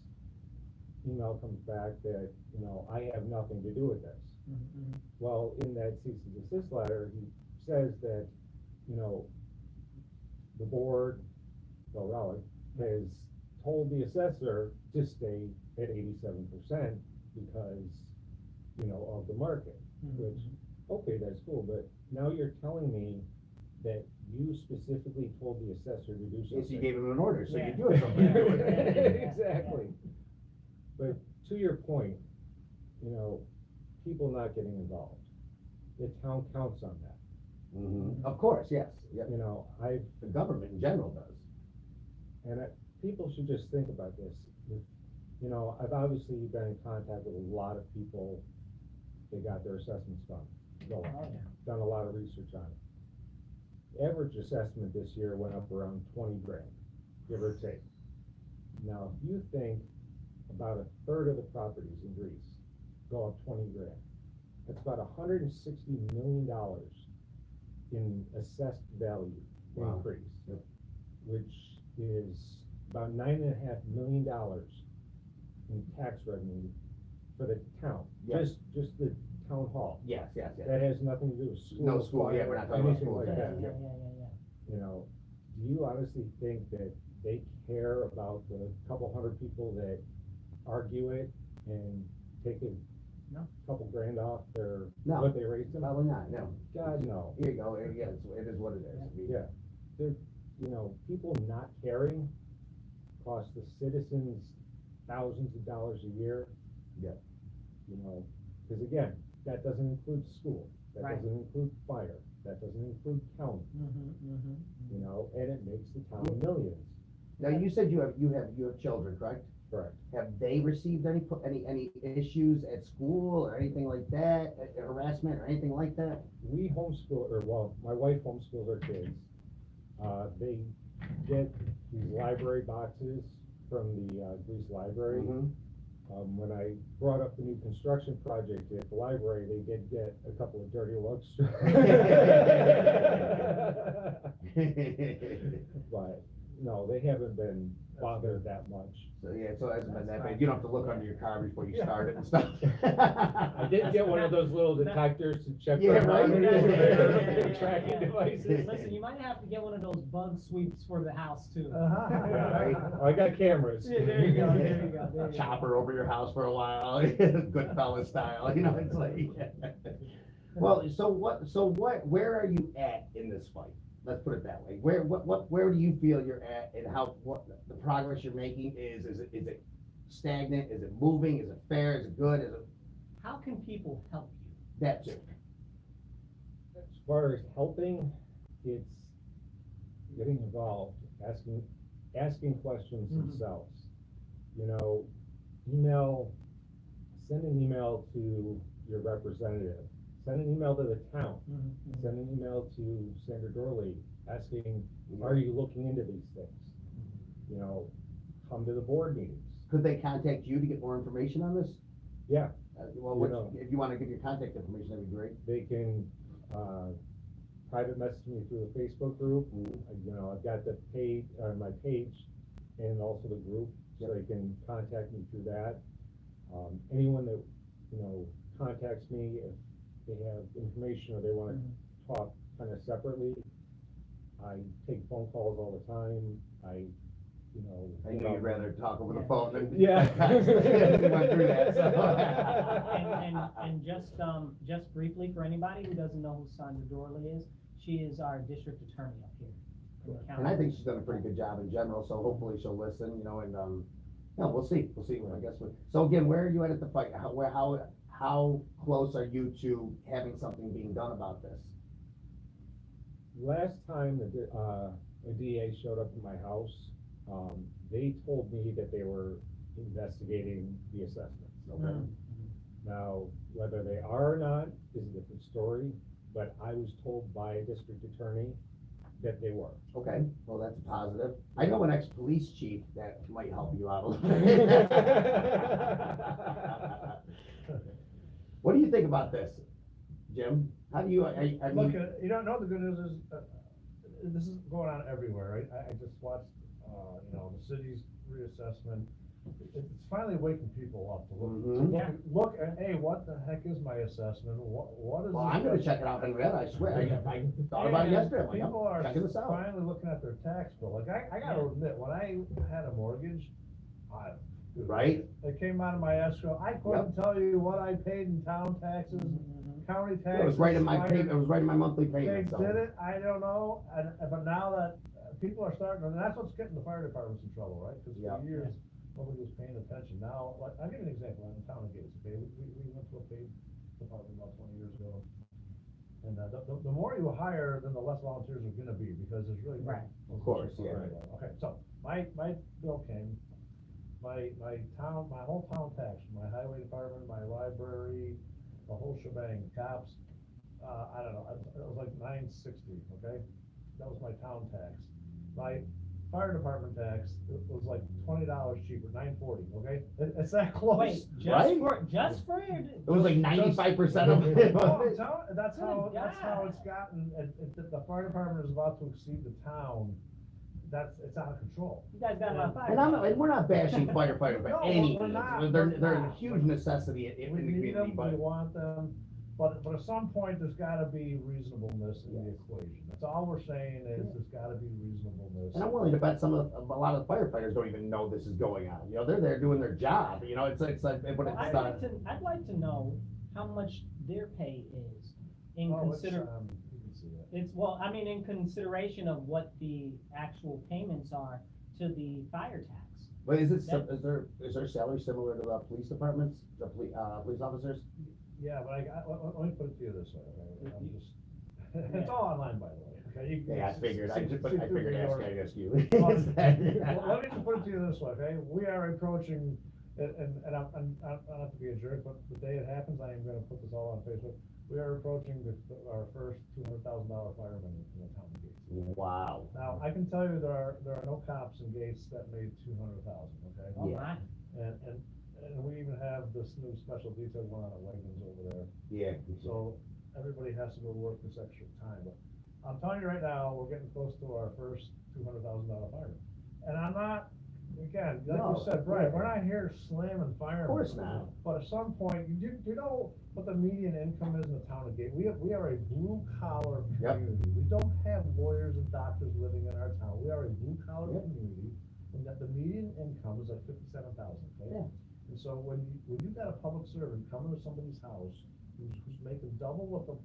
Speaker 4: Email comes back that, you know, I have nothing to do with this.
Speaker 1: Mhm.
Speaker 4: Well, in that cease and desist letter, he says that, you know, the board, Bill Relic, has told the assessor to stay at 87% because, you know, of the market,
Speaker 1: Mhm.
Speaker 4: which, okay, that's cool, but now you're telling me that you specifically told the assessor to do something.
Speaker 2: Yes, you gave him an order, so you
Speaker 1: Yeah.
Speaker 2: do it something.
Speaker 1: Yeah.
Speaker 4: Exactly. But to your point, you know, people not getting involved, the town counts on that.
Speaker 2: Of course, yes, yeah,
Speaker 4: You know,
Speaker 2: the government in general does.
Speaker 4: and people should just think about this. You know, I've obviously been in contact with a lot of people that got their assessments done.
Speaker 1: Oh, yeah.
Speaker 4: Done a lot of research on it. Average assessment this year went up around 20 grand, give or take. Now, if you think about a third of the properties in Greece go up 20 grand, that's about $160 million in assessed value
Speaker 2: Wow.
Speaker 4: increase,
Speaker 2: Yep.
Speaker 4: which is about $9.5 million in tax revenue for the town,
Speaker 2: Yep.
Speaker 4: just the town hall.
Speaker 2: Yes.
Speaker 4: That has nothing to do with school.
Speaker 2: No school, yeah,
Speaker 4: fire,
Speaker 2: we're not talking about
Speaker 4: anything
Speaker 2: schools,
Speaker 4: like
Speaker 2: yeah,
Speaker 4: that.
Speaker 1: Yeah.
Speaker 4: You know, do you honestly think that they care about the couple hundred people that argue it and take a
Speaker 1: No.
Speaker 4: couple grand off their,
Speaker 2: No.
Speaker 4: what they raised them?
Speaker 2: Probably not, no.
Speaker 4: God, no.
Speaker 2: Here you go, yeah, it is what it is. I mean,
Speaker 4: Yeah, you know, people not caring cost the citizens thousands of dollars a year.
Speaker 2: Yeah.
Speaker 4: You know, because again, that doesn't include school, that
Speaker 1: Right.
Speaker 4: doesn't include fire, that doesn't include county, you know, and it makes the town millions.
Speaker 2: Now, you said you have children, correct?
Speaker 4: Correct.
Speaker 2: Have they received any issues at school or anything like that, harassment or anything like that?
Speaker 4: We homeschool, or well, my wife homeschools our kids. They get these library boxes from the Greece library,
Speaker 2: Mhm.
Speaker 4: When I brought up the new construction project at the library, they did get a couple of dirty looks. But, no, they haven't been bothered that much.
Speaker 2: So, yeah, so it hasn't been that bad. You don't have to look under your car before you start it and stuff.
Speaker 4: I did get one of those little detectors to check.
Speaker 2: Yeah,
Speaker 4: for
Speaker 2: right.
Speaker 4: monitors, tracking devices.
Speaker 1: Listen, you might have to get one of those bug sweeps for the house too.
Speaker 2: Right.
Speaker 4: I got cameras.
Speaker 1: Yeah, there you go, there you go, there you go.
Speaker 2: Chopper over your house for a while, Goodfellas style, you know, it's like. Well, where are you at in this fight? Let's put it that way. Where do you feel you're at, and what the progress you're making is? Is it stagnant? Is it moving? Is it fair? Is it good? Is it
Speaker 1: How can people help you?
Speaker 2: that too?
Speaker 4: As far as helping, it's getting involved, asking questions themselves. You know, send an email to your representative, send an email to the town, send an email to Senator Dorley, asking, are you looking into these things? You know, come to the board meetings.
Speaker 2: Could they contact you to get more information on this?
Speaker 4: Yeah,
Speaker 2: If you wanna give your contact information, that'd be great.
Speaker 4: they can, private message me through the Facebook group. You know, I've got the page, my page, and also the group, so they can contact me through that. Anyone that, you know, contacts me, if they have information or they wanna talk kind of separately, I take phone calls all the time.
Speaker 2: I know you'd rather talk over the phone than.
Speaker 4: Yeah.
Speaker 2: We went through that, so.
Speaker 1: And just briefly, for anybody who doesn't know who Sandra Dorley is, she is our district attorney up here. in the county.
Speaker 2: And I think she's done a pretty good job in general, so hopefully she'll listen, you know, and, no, we'll see, I guess. So again, where are you at the fight? How close are you to having something being done about this?
Speaker 4: Last time a DA showed up in my house, they told me that they were investigating the assessments. Okay. Now, whether they are or not is a different story, but I was told by a district attorney that they were.
Speaker 2: Okay, well, that's positive. I know an ex-police chief that might help you out a little bit. What do you think about this, Jim? How do you, I
Speaker 3: Look,
Speaker 2: mean,
Speaker 3: you don't know, the good news is, this is going on everywhere, right? I just watched, you know, the city's reassessment. It's finally waking people up to look at, hey, what the heck is my assessment? What is?
Speaker 2: well, I'm gonna check it out, and I swear, I thought about it yesterday, I'm like,
Speaker 3: People
Speaker 2: oh,
Speaker 3: are
Speaker 2: checking this out.
Speaker 3: finally looking at their tax bill. Like, I gotta admit, when I had a mortgage,
Speaker 2: Right?
Speaker 3: it came out of my escrow. I couldn't tell you what I paid in town taxes, county taxes.
Speaker 2: It was right in my
Speaker 3: minor-
Speaker 2: payment, it was right in my monthly
Speaker 3: They
Speaker 2: payment, so.
Speaker 3: did it, I don't know, but now that people are starting, and that's what's getting the fire departments in trouble, right? Cause
Speaker 2: Yeah.
Speaker 3: for years, nobody was paying attention. Now, like, I'll give you an example, I'm in town of Gates, okay? We went to a paid department about 20 years ago. And, the more you hire, then the less volunteers are gonna be, because there's really.
Speaker 1: Right.
Speaker 2: Of course, yeah.
Speaker 3: Okay, so, my bill came, my whole town tax, my highway department, my library, the whole shebang, cops, I don't know, it was like $960, okay? That was my town tax. My fire department tax, it was like $20 cheaper, $940, okay? It's that close.
Speaker 1: Wait,
Speaker 2: Right?
Speaker 1: just for your.
Speaker 2: It was like 95% of it.
Speaker 3: No, I'm telling, that's how
Speaker 1: Good God.
Speaker 3: it's gotten, the fire department is about to exceed the town. It's out of control.
Speaker 1: You guys got enough fire.
Speaker 2: And we're not bashing firefighters by
Speaker 3: No,
Speaker 2: any
Speaker 3: we're
Speaker 2: means,
Speaker 3: not.
Speaker 2: they're
Speaker 3: We're
Speaker 2: a
Speaker 3: not.
Speaker 2: huge necessity in
Speaker 3: We
Speaker 2: the
Speaker 3: need
Speaker 2: community,
Speaker 3: them,
Speaker 2: but.
Speaker 3: we want them, but at some point, there's gotta be reasonableness in the equation. That's all we're saying is, there's gotta be reasonableness.
Speaker 2: And I'm willing to bet a lot of the firefighters don't even know this is going on, you know, they're there doing their job, you know, it's like, but
Speaker 1: Well,
Speaker 2: it's,
Speaker 1: I'd like to know how much their pay is in
Speaker 3: Oh, it's,
Speaker 1: consider,
Speaker 3: you can see that.
Speaker 1: well, I mean, in consideration of what the actual payments are to the fire tax.
Speaker 2: but is there salary similar to the police departments, the police officers?
Speaker 3: Yeah, but let me put it to you this way, okay? I'm just, it's all online, by the way, okay? You can
Speaker 2: Yeah, I figured, I figured I'd ask you.
Speaker 3: Well, let me just put it to you this way, okay? We are approaching, and I'm not to be a jerk, but the day it happens, I am gonna put this all on Facebook. We are approaching our first $200,000 fireman in the town of Gates.
Speaker 2: Wow.
Speaker 3: Now, I can tell you there are no cops in Gates that made 200,000, okay?
Speaker 1: Oh,
Speaker 2: Yeah.
Speaker 1: my.
Speaker 3: And we even have this new special detail one on the wagons over there.
Speaker 2: Yeah.
Speaker 3: So everybody has to go work this extra time, but I'm telling you right now, we're getting close to our first $200,000 fire. And I'm not, again, like
Speaker 2: No,
Speaker 3: you said, Brian,
Speaker 2: yeah.
Speaker 3: we're not here slamming fire.
Speaker 2: Of course not.
Speaker 3: But at some point, you know what the median income is in the town of Gate? We are a blue collar
Speaker 2: Yep.
Speaker 3: community. We don't have lawyers and doctors living in our town. We are a blue collar
Speaker 2: Yep.
Speaker 3: community, and that the median income is like 57,000, okay?
Speaker 2: Yeah.
Speaker 3: And so when you got a public servant coming to somebody's house, who's making double what the,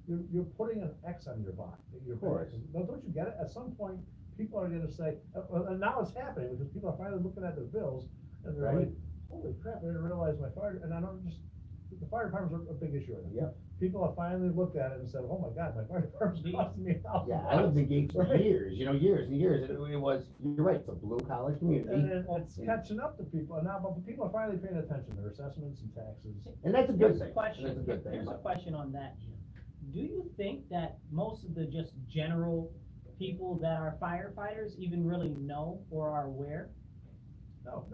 Speaker 3: you're putting an X on your box.
Speaker 2: Of course.
Speaker 3: Don't you get it? At some point, people are gonna say, and now it's happening, because people are finally looking at their bills, and they're
Speaker 2: Right.
Speaker 3: like, holy crap, I didn't realize my fire, and I don't just, the fire department's a big issue right now.
Speaker 2: Yep.
Speaker 3: People have finally looked at it and said, oh my God, my fire department's costing me $1,000.
Speaker 2: Yeah, I lived in Gates for
Speaker 3: Right.
Speaker 2: years, years and years, it was, you're right, it's a blue collar community.
Speaker 3: It's catching up to people, and now, but the people are finally paying attention, their assessments and taxes.
Speaker 2: And that's a good
Speaker 1: Here's a
Speaker 2: thing,
Speaker 1: question,
Speaker 2: that's a good thing.
Speaker 1: here's a question on that, Jim. Do you think that most of the just general people that are firefighters even really know or are aware?
Speaker 3: No,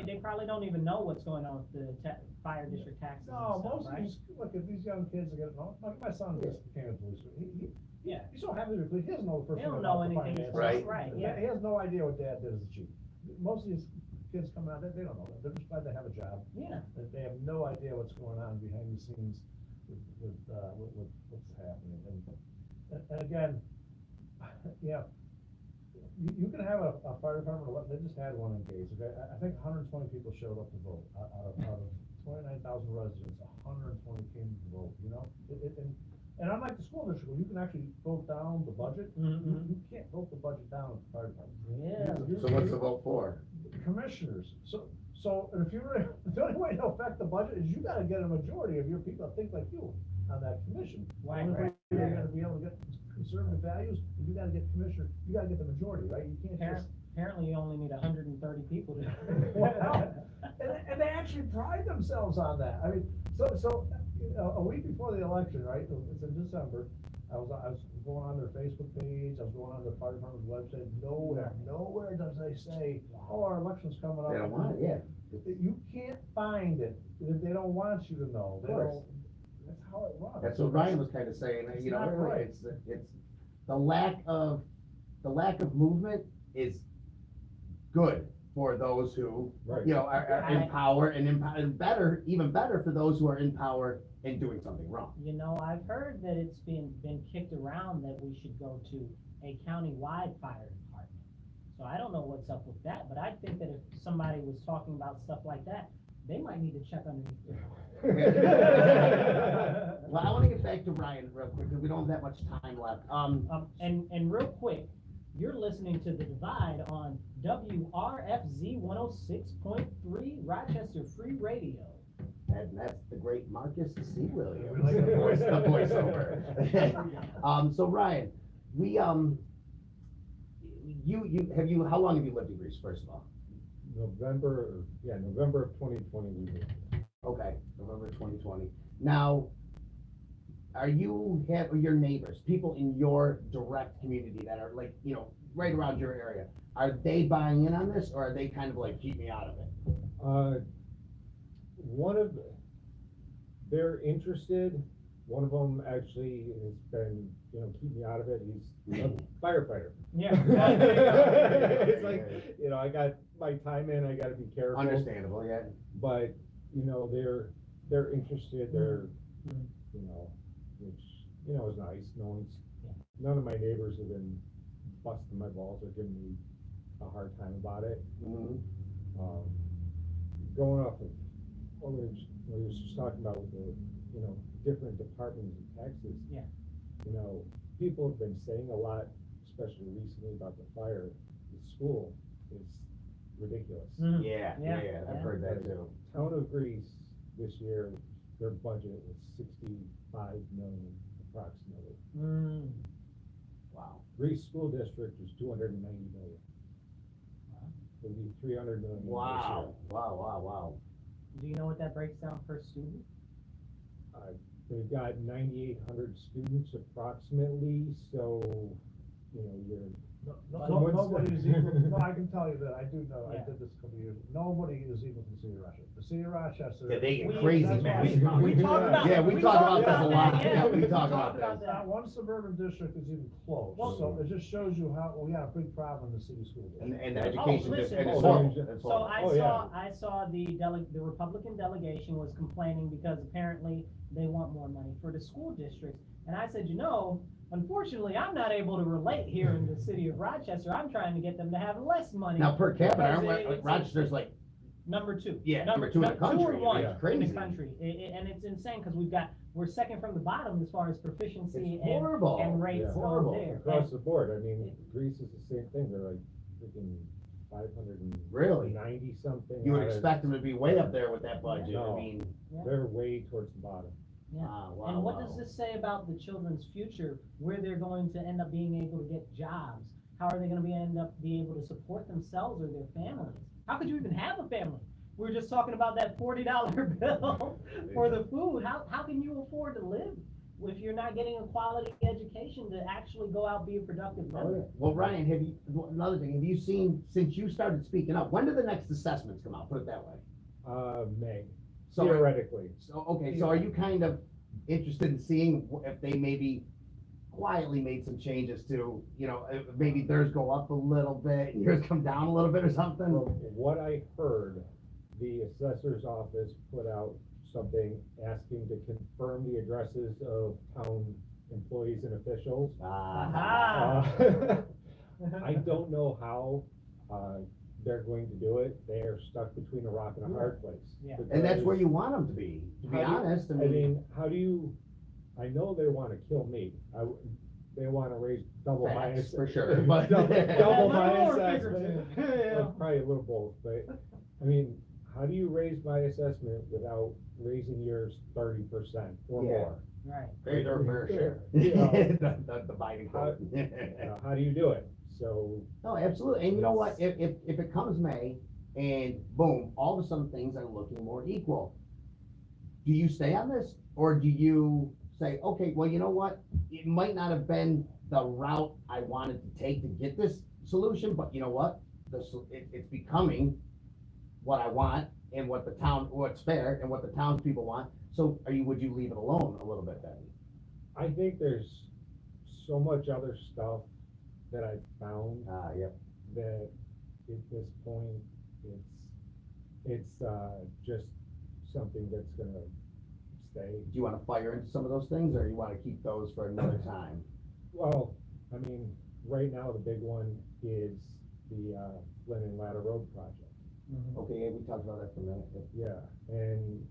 Speaker 1: They probably don't even know what's going on with the fire district taxes and
Speaker 3: no,
Speaker 1: stuff,
Speaker 3: most of
Speaker 1: right?
Speaker 3: these, look, if these young kids are getting, my son just became a policeman,
Speaker 1: Yeah.
Speaker 3: he's so happy to be a police, he doesn't know the first
Speaker 1: They
Speaker 3: thing
Speaker 1: don't know
Speaker 3: about the
Speaker 1: anything,
Speaker 3: finances.
Speaker 2: Right.
Speaker 1: yeah.
Speaker 3: He has no idea what dad did as a chief. Most of these kids coming out, they don't know that, they're just glad they have a job.
Speaker 1: Yeah.
Speaker 3: They have no idea what's going on behind the scenes with what's happening, and again, yeah, you can have a fire department, they just had one in Gates, okay, I think 120 people showed up to vote, out of 29,000 residents, 120 came to vote, you know? And unlike the school district, where you can actually vote down the budget, you can't vote the budget down at the fire department.
Speaker 1: Yeah.
Speaker 2: So what's the vote for?
Speaker 3: Commissioners, so if you really, the only way to affect the budget is you gotta get a majority of your people that think like you on that commission.
Speaker 1: Right,
Speaker 3: The only way
Speaker 1: right.
Speaker 3: you're gonna be able to get conservative values, you gotta get commissioner, you gotta get the majority, right? You can't just.
Speaker 1: Apparently you only need 130 people to.
Speaker 3: And they actually pride themselves on that. I mean, so a week before the election, right, it's in December, I was going on their Facebook page, I was going on their fire department's website, nowhere does they say, oh, our election's coming up.
Speaker 2: They don't want it, yeah.
Speaker 3: You can't find it, they don't want you to know.
Speaker 2: Of course.
Speaker 3: That's how it runs.
Speaker 2: That's what Ryan was kinda saying,
Speaker 3: It's
Speaker 2: you know,
Speaker 3: not right.
Speaker 2: it's the lack of movement is good for those who,
Speaker 4: Right.
Speaker 2: you know, are in power, and better, even better for those who are in power and doing something wrong.
Speaker 1: You know, I've heard that it's been kicked around that we should go to a county-wide fire department. So I don't know what's up with that, but I think that if somebody was talking about stuff like that, they might need to check underneath their.
Speaker 2: Well, I wanna get back to Ryan real quick, because we don't have that much time left.
Speaker 1: And real quick, you're listening to The Divide on WRFZ 106.3 Rochester Free Radio.
Speaker 2: And that's the great Marcus C. Williams.
Speaker 3: We like the voice.
Speaker 2: The voiceover. So Ryan, we, how long have you lived in Greece, first of all?
Speaker 4: November of 2020 we moved.
Speaker 2: Okay, November 2020. Now, are you, have your neighbors, people in your direct community that are like, you know, right around your area, are they buying in on this, or are they kind of like, keep me out of it?
Speaker 4: They're interested. One of them actually has been, keep me out of it. He's a firefighter.
Speaker 1: Yeah.
Speaker 4: It's like, I got my time in, I gotta be careful.
Speaker 2: Understandable, yeah.
Speaker 4: But, they're interested, they're, which, is nice. None of my neighbors have been busting my balls or giving me a hard time about it.
Speaker 2: Mhm.
Speaker 4: Going off of what we were just talking about with the, different departments and taxes.
Speaker 1: Yeah.
Speaker 4: People have been saying a lot, especially recently, about the fire. The school is ridiculous.
Speaker 1: Mhm.
Speaker 2: Yeah, I've heard that too.
Speaker 4: Town of Greece this year, their budget was 65 million approximately.
Speaker 1: Mm.
Speaker 2: Wow.
Speaker 4: Greece School District is 290 million. It'll be 300 million this year.
Speaker 2: Wow.
Speaker 1: Do you know what that breaks down per student?
Speaker 4: They've got 9,800 students approximately, so you know, you're,
Speaker 3: Nobody's even, no, I can tell you that, I do know, I
Speaker 1: Yeah.
Speaker 3: did this a couple of years, nobody is even from the city of Rochester. The city of Rochester.
Speaker 2: Yeah, they get
Speaker 1: We-
Speaker 2: crazy,
Speaker 3: that's
Speaker 2: man.
Speaker 3: why-
Speaker 1: We talk about.
Speaker 2: Yeah, we talk about this a lot. Yeah, we talk about
Speaker 3: Not
Speaker 2: that.
Speaker 3: one suburban district is even close,
Speaker 1: Well-
Speaker 3: so it just shows you how, we got a big problem in the city school district.
Speaker 2: And the
Speaker 1: Oh,
Speaker 2: education just,
Speaker 1: listen.
Speaker 2: and it's
Speaker 4: Oh,
Speaker 2: horrible,
Speaker 4: yeah.
Speaker 2: it's
Speaker 1: So
Speaker 2: horrible.
Speaker 1: I saw the Republican delegation was complaining because apparently they want more money for the school districts. And I said, unfortunately, I'm not able to relate here in the city of Rochester. I'm trying to get them to have less money.
Speaker 2: Now, per capita,
Speaker 1: because
Speaker 2: aren't we-
Speaker 1: it's-
Speaker 2: Rochester's like,
Speaker 1: Number two.
Speaker 2: Yeah, number two in the country.
Speaker 1: Two or one
Speaker 2: Yeah.
Speaker 1: in
Speaker 2: Crazy.
Speaker 1: the country. And it's insane because we're second from the bottom as far as proficiency
Speaker 2: it's horrible.
Speaker 1: and rates
Speaker 4: Yeah.
Speaker 1: go
Speaker 2: Horrible.
Speaker 1: there.
Speaker 4: across the board, I mean, Greece is the same thing, they're like freaking 590
Speaker 2: Really?
Speaker 4: something.
Speaker 2: You would
Speaker 4: out of-
Speaker 2: expect them to be way up there with that budget, I
Speaker 4: No.
Speaker 2: mean,
Speaker 1: Yeah.
Speaker 4: They're way towards the bottom.
Speaker 1: Yeah.
Speaker 2: wow,
Speaker 1: And what
Speaker 2: wow.
Speaker 1: does this say about the children's future, where they're going to end up being able to get jobs? How are they gonna end up being able to support themselves or their families? How could you even have a family? We were just talking about that $40 bill for the food. How can you afford to live if you're not getting a quality education to actually go out and be a productive
Speaker 2: Oh,
Speaker 1: member?
Speaker 2: yeah. Well, Ryan, another thing, have you seen, since you started speaking up, when do the next assessments come out, put it that way?
Speaker 4: May,
Speaker 2: So,
Speaker 4: theoretically.
Speaker 2: so, okay, so are you kind of interested in seeing if they maybe quietly made some changes to, maybe theirs go up a little bit, and yours come down a little bit or something?
Speaker 4: From what I heard, the assessor's office put out something asking to confirm the addresses of town employees and officials.
Speaker 2: Ah,
Speaker 4: Uh, I don't know how, they're going to do it. They are stuck between a rock and a hard place.
Speaker 1: Yeah.
Speaker 2: and that's where
Speaker 4: because-
Speaker 2: you want them to be honest,
Speaker 4: I mean, how do you, I know they wanna kill me, they wanna raise double my.
Speaker 2: Facts, for sure, but-
Speaker 4: Double my
Speaker 1: More
Speaker 4: assessment.
Speaker 1: figurative.
Speaker 4: Well, probably a little both, but, I mean, how do you raise my assessment without raising yours 30% or
Speaker 2: Yeah.
Speaker 4: more?
Speaker 1: Right.
Speaker 2: Pay their fair share.
Speaker 4: Yeah.
Speaker 2: The Biden quote.
Speaker 4: How do you do it? So,
Speaker 2: No, absolutely, and you know what, if it comes May, and boom, all of a sudden things are looking more equal, do you stay on this, or do you say, okay, well, you know what, it might not have been the route I wanted to take to get this solution, but you know what, it's becoming what I want, and what's fair, and what the townspeople want, so would you leave it alone a little bit then?
Speaker 4: I think there's so much other stuff that I've found
Speaker 2: Yep.
Speaker 4: that at this point, it's just something that's gonna stay.
Speaker 2: Do you wanna fire into some of those things, or you wanna keep those for another time?
Speaker 4: Well, I mean, right now, the big one is the Flynn and Ladder Road project.
Speaker 1: Mhm.
Speaker 2: Okay, yeah, we talked about that for a minute.
Speaker 4: Yeah, and,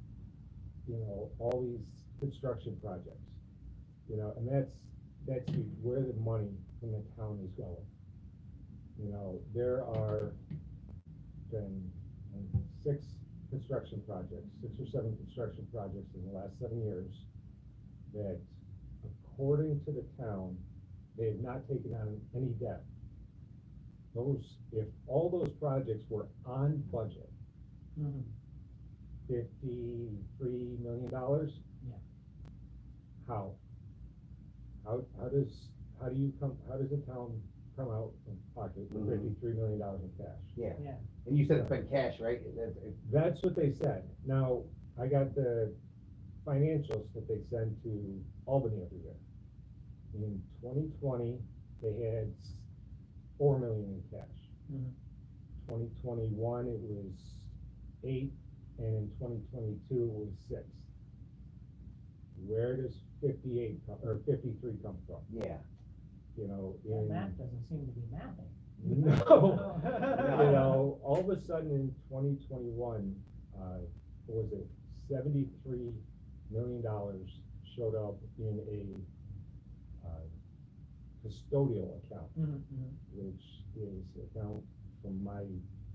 Speaker 4: all these construction projects, and that's where the money from the town is going. There are been six or seven construction projects in the last 7 years that, according to the town, they have not taken on any debt. If all those projects were on budget,
Speaker 1: Mhm.
Speaker 4: $53 million?
Speaker 1: Yeah.
Speaker 4: How? How does the town come out and pocket with
Speaker 2: Mhm.
Speaker 4: $53 million in cash?
Speaker 2: Yeah,
Speaker 1: Yeah.
Speaker 2: and you said it's been cash, right?
Speaker 4: That's what they said. Now, I got the financials that they send to Albany every year. In 2020, they had $4 million in cash.
Speaker 1: Mhm.
Speaker 4: 2021, it was 8, and in 2022, it was 6. Where does 53 come from?
Speaker 2: Yeah,
Speaker 1: That math doesn't seem to be mathing.
Speaker 4: No, all of a sudden in 2021, what was it, $73 million showed up in a custodial account,
Speaker 1: Mhm, mhm,
Speaker 4: which is account, from my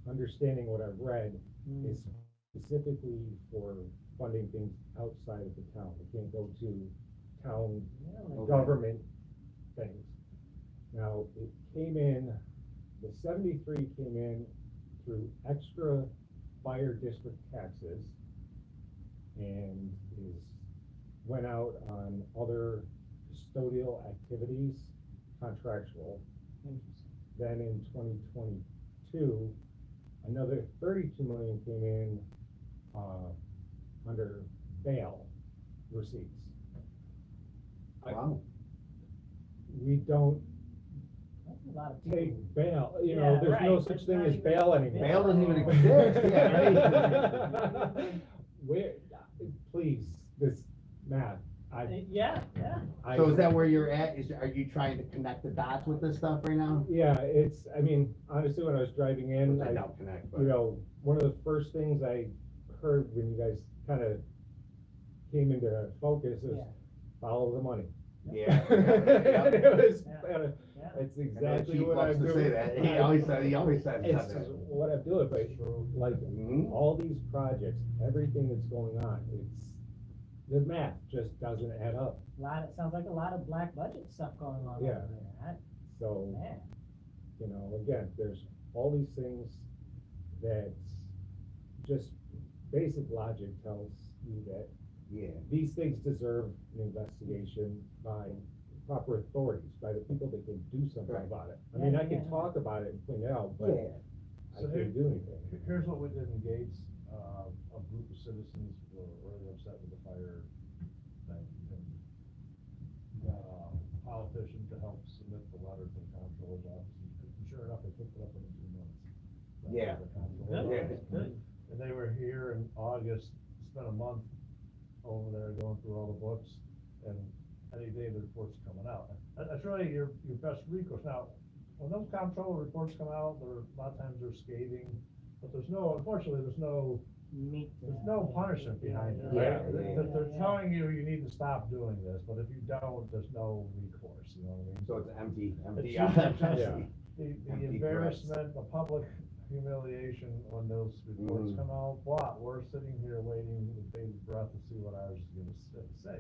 Speaker 4: understanding, what I've read,
Speaker 1: mhm.
Speaker 4: is specifically for funding things outside of the town. It can't go to town
Speaker 1: Really?
Speaker 2: Okay.
Speaker 4: government things. Now, it came in, the 73 came in through extra fire district taxes and went out on other custodial activities, contractual, Then in 2022, another 32 million came in, under bail receipts.
Speaker 2: Wow.
Speaker 4: We don't
Speaker 1: That's a lot of people.
Speaker 4: take bail, you
Speaker 1: Yeah,
Speaker 4: know, there's no
Speaker 1: right.
Speaker 4: such
Speaker 1: It's
Speaker 4: thing
Speaker 1: not
Speaker 4: as
Speaker 1: even
Speaker 4: bail anymore.
Speaker 2: Bail doesn't even exist, yeah, right.
Speaker 4: Where, please, this math,
Speaker 1: Yeah.
Speaker 2: So is that where you're at? Are you trying to connect the dots with this stuff right now?
Speaker 4: Yeah, I mean, honestly, when I was driving in,
Speaker 2: Which I don't connect, but.
Speaker 4: you know, one of the first things I heard when you guys kind of came into focus is
Speaker 1: Yeah.
Speaker 4: follow the money.
Speaker 2: Yeah.
Speaker 4: It was,
Speaker 1: Yeah.
Speaker 4: it's
Speaker 2: I know
Speaker 4: exactly
Speaker 2: Chief
Speaker 4: what
Speaker 2: loves
Speaker 4: I'm
Speaker 2: to
Speaker 4: doing.
Speaker 2: say that. He always says
Speaker 4: It's
Speaker 2: that.
Speaker 4: what I'm doing, but like,
Speaker 2: Mhm.
Speaker 4: all these projects, everything that's going on, the math just doesn't add up.
Speaker 1: It sounds like a lot of black budget stuff going on
Speaker 4: Yeah.
Speaker 1: over there.
Speaker 4: So,
Speaker 1: Man.
Speaker 4: you know, again, there's all these things that just basic logic tells you that
Speaker 2: Yeah.
Speaker 4: these things deserve an investigation by proper authorities, by the people that can do something
Speaker 2: Right.
Speaker 4: about it. I mean, I
Speaker 1: Yeah.
Speaker 4: can talk about it and point it out, but
Speaker 2: Yeah.
Speaker 4: I
Speaker 3: So
Speaker 4: can't do anything.
Speaker 3: Here's what we did in Gates, a group of citizens were really upset with the fire thing. And politician to help submit the letter to the comptroller's office, and sure enough, they picked it up in 2 months.
Speaker 2: Yeah.
Speaker 3: The comptroller's
Speaker 1: Good,
Speaker 3: office.
Speaker 1: good.
Speaker 3: And they were here in August, spent a month over there going through all the books, and any day the report's coming out. That's really your best recourse. Now, when those comptroller reports come out, a lot of times they're scathing, but unfortunately, there's no punishment behind it,
Speaker 2: Yeah,
Speaker 3: right?
Speaker 2: yeah,
Speaker 3: They're telling you need to stop doing this, but if you don't, there's no recourse, you know what I mean?
Speaker 2: So it's empty.
Speaker 3: It's
Speaker 2: Yeah.
Speaker 3: just
Speaker 4: Yeah.
Speaker 3: the
Speaker 2: Empty
Speaker 3: embarrassment, the public humiliation when those reports
Speaker 2: Mm.
Speaker 3: come out, but we're sitting here waiting with bated breath to see what ours is gonna say.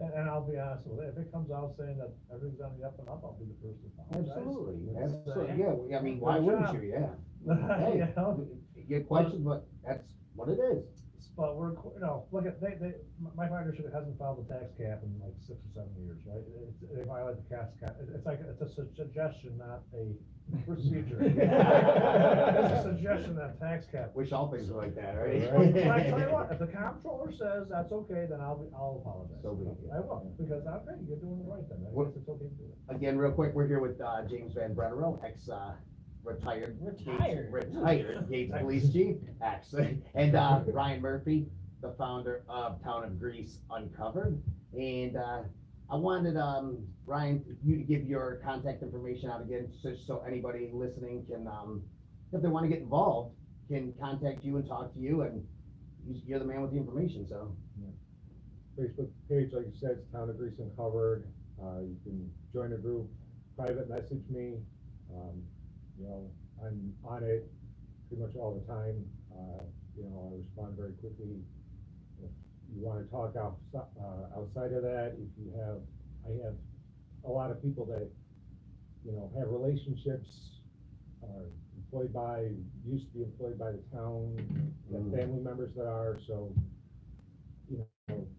Speaker 3: And I'll be honest with you, if it comes out saying that everything's on the up and up, I'll be the first to apologize.
Speaker 2: Absolutely,
Speaker 3: It's,
Speaker 2: absolutely, yeah, I mean, why
Speaker 3: good
Speaker 2: wouldn't
Speaker 3: job.
Speaker 2: you, yeah?
Speaker 3: You
Speaker 2: Hey,
Speaker 3: know?
Speaker 2: you get questions, but that's what it is.
Speaker 3: But look at, my ridership hasn't filed the tax cap in like 6 or 7 years, right? They violate the tax cap, it's a suggestion, not a procedure. It's a suggestion, that tax cap.
Speaker 2: Wish all things were like that, right?
Speaker 3: But I tell you what, if the comptroller says that's okay, then I'll apologize.
Speaker 2: So be it.
Speaker 3: I will, because okay, you're doing it right then, I
Speaker 2: What-
Speaker 3: guess it's okay to do it.
Speaker 2: Again, real quick, we're here with, James Vanbrederode, retired Gates Police Chief, and, Ryan Murphy, the founder of Town of Greece Uncovered. And, I wanted, Ryan, you to give your contact information out again, so anybody listening can, if they wanna get involved, can contact you and talk to you, and you're the man with the information, so.
Speaker 4: Facebook page, like you said, it's Town of Greece Uncovered. You can join a group, private message me. You know, I'm on it pretty much all the time. You know, I respond very quickly. If you wanna talk outside of that, I have a lot of people that, you know, have relationships, are used to be employed by the town, have family members that are, so, you know,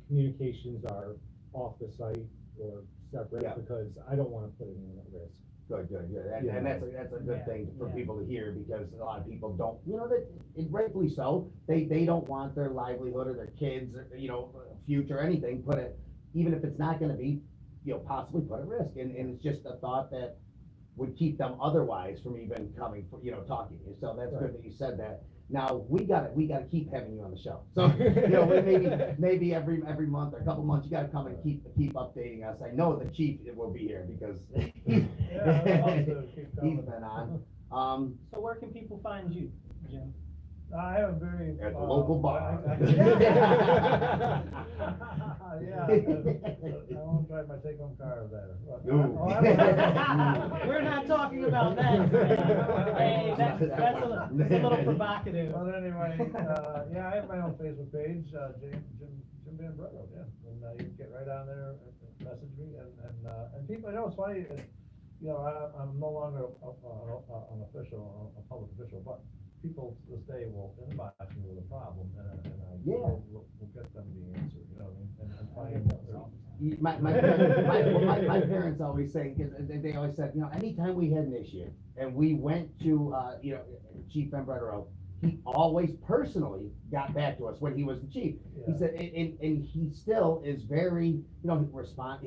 Speaker 4: communications are off the site or separate,
Speaker 2: Yeah.
Speaker 4: because I don't wanna put anyone at risk.
Speaker 2: Good, and
Speaker 4: Yeah.
Speaker 2: that's a good
Speaker 1: Yeah,
Speaker 2: thing for
Speaker 1: yeah.
Speaker 2: people to hear, because a lot of people don't, you know, that, and rightfully so, they don't want their livelihood or their kids, or, you know, future, anything, even if it's not gonna be, you know, possibly put at risk, and it's just a thought that would keep them otherwise from even coming, you know, talking to you, so that's
Speaker 4: Right.
Speaker 2: good that you said that. Now, we gotta keep having you on the show, so, you know, maybe every month or a couple months, you gotta come and keep updating us. I know the chief will be here, because
Speaker 3: Yeah, I'd love to keep
Speaker 2: he's
Speaker 3: coming.
Speaker 2: been on.
Speaker 1: So where can people find you, Jim?
Speaker 3: I have a very.
Speaker 2: At the local bar.
Speaker 3: Yeah, I won't drive my take-home car over there.
Speaker 2: No.
Speaker 3: Oh, I
Speaker 1: We're not talking about that. Hey, that's a little provocative.
Speaker 3: But anyway, yeah, I have my own Facebook page, Jim Vanbrederode, yeah, and you can get right on there and message me, and people, you know, it's funny, you know, I'm no longer an official, a public official, but people to this day will inbox me with a problem, and I
Speaker 2: Yeah.
Speaker 3: will get them the answer, you know what I mean, and find.
Speaker 2: My parents always say, 'cause they always said, anytime we had an issue and we went to, Chief Vanbrederode, he always personally got back to us when he was the chief. He
Speaker 3: Yeah.
Speaker 2: said, and he still is very, respond,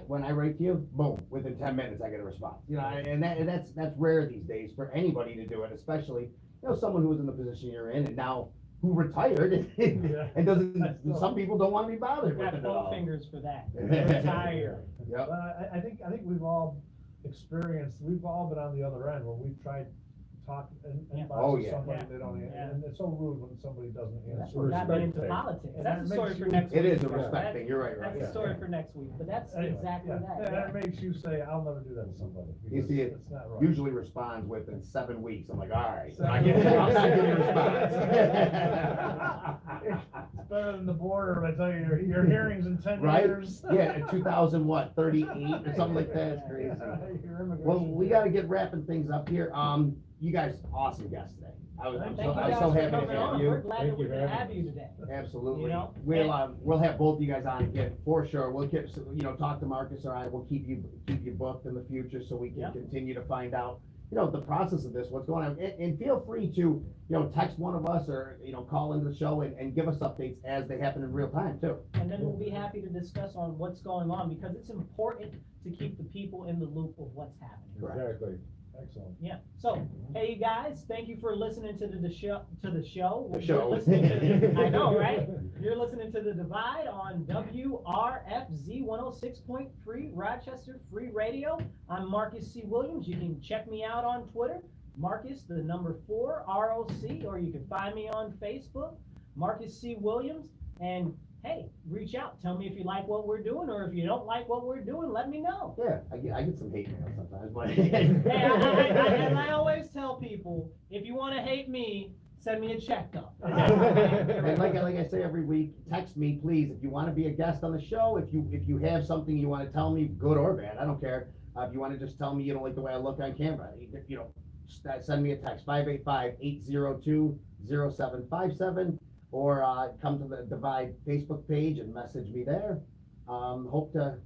Speaker 2: when I write to you, boom, within 10 minutes I get a response. And that's rare these days for anybody to do it, especially, someone who was in the position you're in and now who retired and doesn't, some people don't want to be bothered with
Speaker 1: Got
Speaker 2: it at
Speaker 1: four
Speaker 2: all.
Speaker 1: fingers for that. Retire.
Speaker 2: Yep.
Speaker 3: But I think we've all we've all been on the other end where we've tried to talk
Speaker 1: Yeah.
Speaker 3: and
Speaker 2: Oh,
Speaker 3: to
Speaker 2: yeah.
Speaker 3: somebody,
Speaker 1: Yeah.
Speaker 3: they don't,
Speaker 1: Yeah.
Speaker 3: and it's so rude when somebody doesn't
Speaker 1: That's
Speaker 3: answer.
Speaker 1: what got me into
Speaker 4: Respect
Speaker 1: politics.
Speaker 3: And
Speaker 1: That's a
Speaker 3: that
Speaker 1: story
Speaker 3: makes
Speaker 1: for
Speaker 3: you-
Speaker 1: next week.
Speaker 2: It is a
Speaker 1: Yeah.
Speaker 2: respect thing, you're right,
Speaker 1: That's
Speaker 2: right.
Speaker 1: a story for next week, but that's
Speaker 3: Anyway,
Speaker 1: exactly
Speaker 3: yeah.
Speaker 1: that.
Speaker 3: And
Speaker 1: yeah.
Speaker 3: it makes you say, I'll never do that to somebody.
Speaker 2: You
Speaker 3: because
Speaker 2: see, it
Speaker 3: it's not right.
Speaker 2: usually responds within 7 weeks. I'm like, all right,
Speaker 3: Seven
Speaker 2: I'm not getting a
Speaker 3: It's
Speaker 2: response.
Speaker 3: better than the border, I tell you, your hearings in 10
Speaker 2: Right?
Speaker 3: years.
Speaker 2: Yeah, in 38 or something like that, it's crazy.
Speaker 3: Your immigration
Speaker 2: Well, we
Speaker 3: judge.
Speaker 2: gotta get wrapping things up here. You guys, awesome guests today. I'm
Speaker 1: Thank
Speaker 2: so
Speaker 1: you guys
Speaker 2: happy
Speaker 1: for
Speaker 2: to
Speaker 1: coming
Speaker 2: have
Speaker 1: on.
Speaker 2: you.
Speaker 1: We're glad
Speaker 4: Thank
Speaker 1: that
Speaker 4: you
Speaker 1: we
Speaker 4: for
Speaker 1: could
Speaker 4: having
Speaker 1: have you
Speaker 4: us.
Speaker 1: today.
Speaker 2: Absolutely.
Speaker 1: You know,
Speaker 2: We'll have both you guys on again for sure. We'll keep, talk to Marcus or I, we'll keep you booked in the future so we can
Speaker 1: Yep.
Speaker 2: continue to find out, the process of this, what's going on. And feel free to, text one of us or, call into the show and give us updates as they happen in real time too.
Speaker 1: And then we'll be happy to discuss on what's going on because it's important to keep the people in the loop of what's happening.
Speaker 2: Correct.
Speaker 4: Exactly.
Speaker 3: Excellent.
Speaker 1: Yeah. So, hey, you guys, thank you for listening to the show.
Speaker 2: The
Speaker 1: You're
Speaker 2: show.
Speaker 1: listening to I know, right? You're listening to The Divide on WRFZ 106.3 Rochester Free Radio. I'm Marcus C. Williams. You can check me out on Twitter, Marcus, the number 4, ROC, or you can find me on Facebook, Marcus C. Williams. And hey, reach out. Tell me if you like what we're doing, or if you don't like what we're doing, let me know.
Speaker 2: Yeah, I get some hate mail sometimes, but.
Speaker 1: Hey, and I always tell people, if you want to hate me, send me a check though.
Speaker 2: And like I say every week, text me, please, if you want to be a guest on the show, if you have something you want to tell me, good or bad, I don't care. If you want to just tell me you don't like the way I look on camera, send me a text, 585-802-0757, or come to the Divide Facebook page and message me there. Hope to,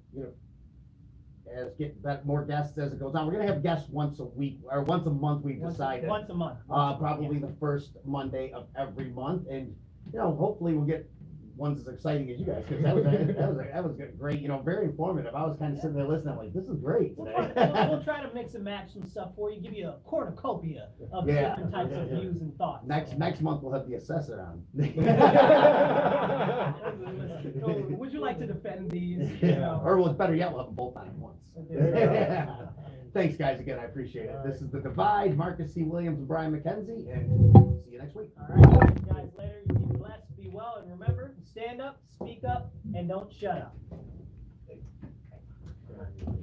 Speaker 2: get more guests as it goes on. We're gonna have guests once a week, or once a month, we've decided.
Speaker 1: Once a month.
Speaker 2: Probably the first Monday of every month, and, hopefully we'll get ones as exciting as you guys, because that was great, very informative. I was kind of sitting there listening, I'm like, this is great
Speaker 1: We'll
Speaker 2: today.
Speaker 1: we'll try to mix and match some stuff for you, give you a cornucopia of
Speaker 2: Yeah.
Speaker 1: different types of views and thoughts.
Speaker 2: Next month, we'll have the assessor on.
Speaker 1: Would you like to defend these?
Speaker 2: Or well, better yet, we'll have them both on at once.
Speaker 1: There
Speaker 3: you
Speaker 2: Thanks, guys, again, I appreciate it. This is The Divide, Marcus C. Williams and Brian McKenzie, and see you next week.
Speaker 1: All right, guys, later. You be blessed, be well, and remember, stand up, speak up, and don't shut up.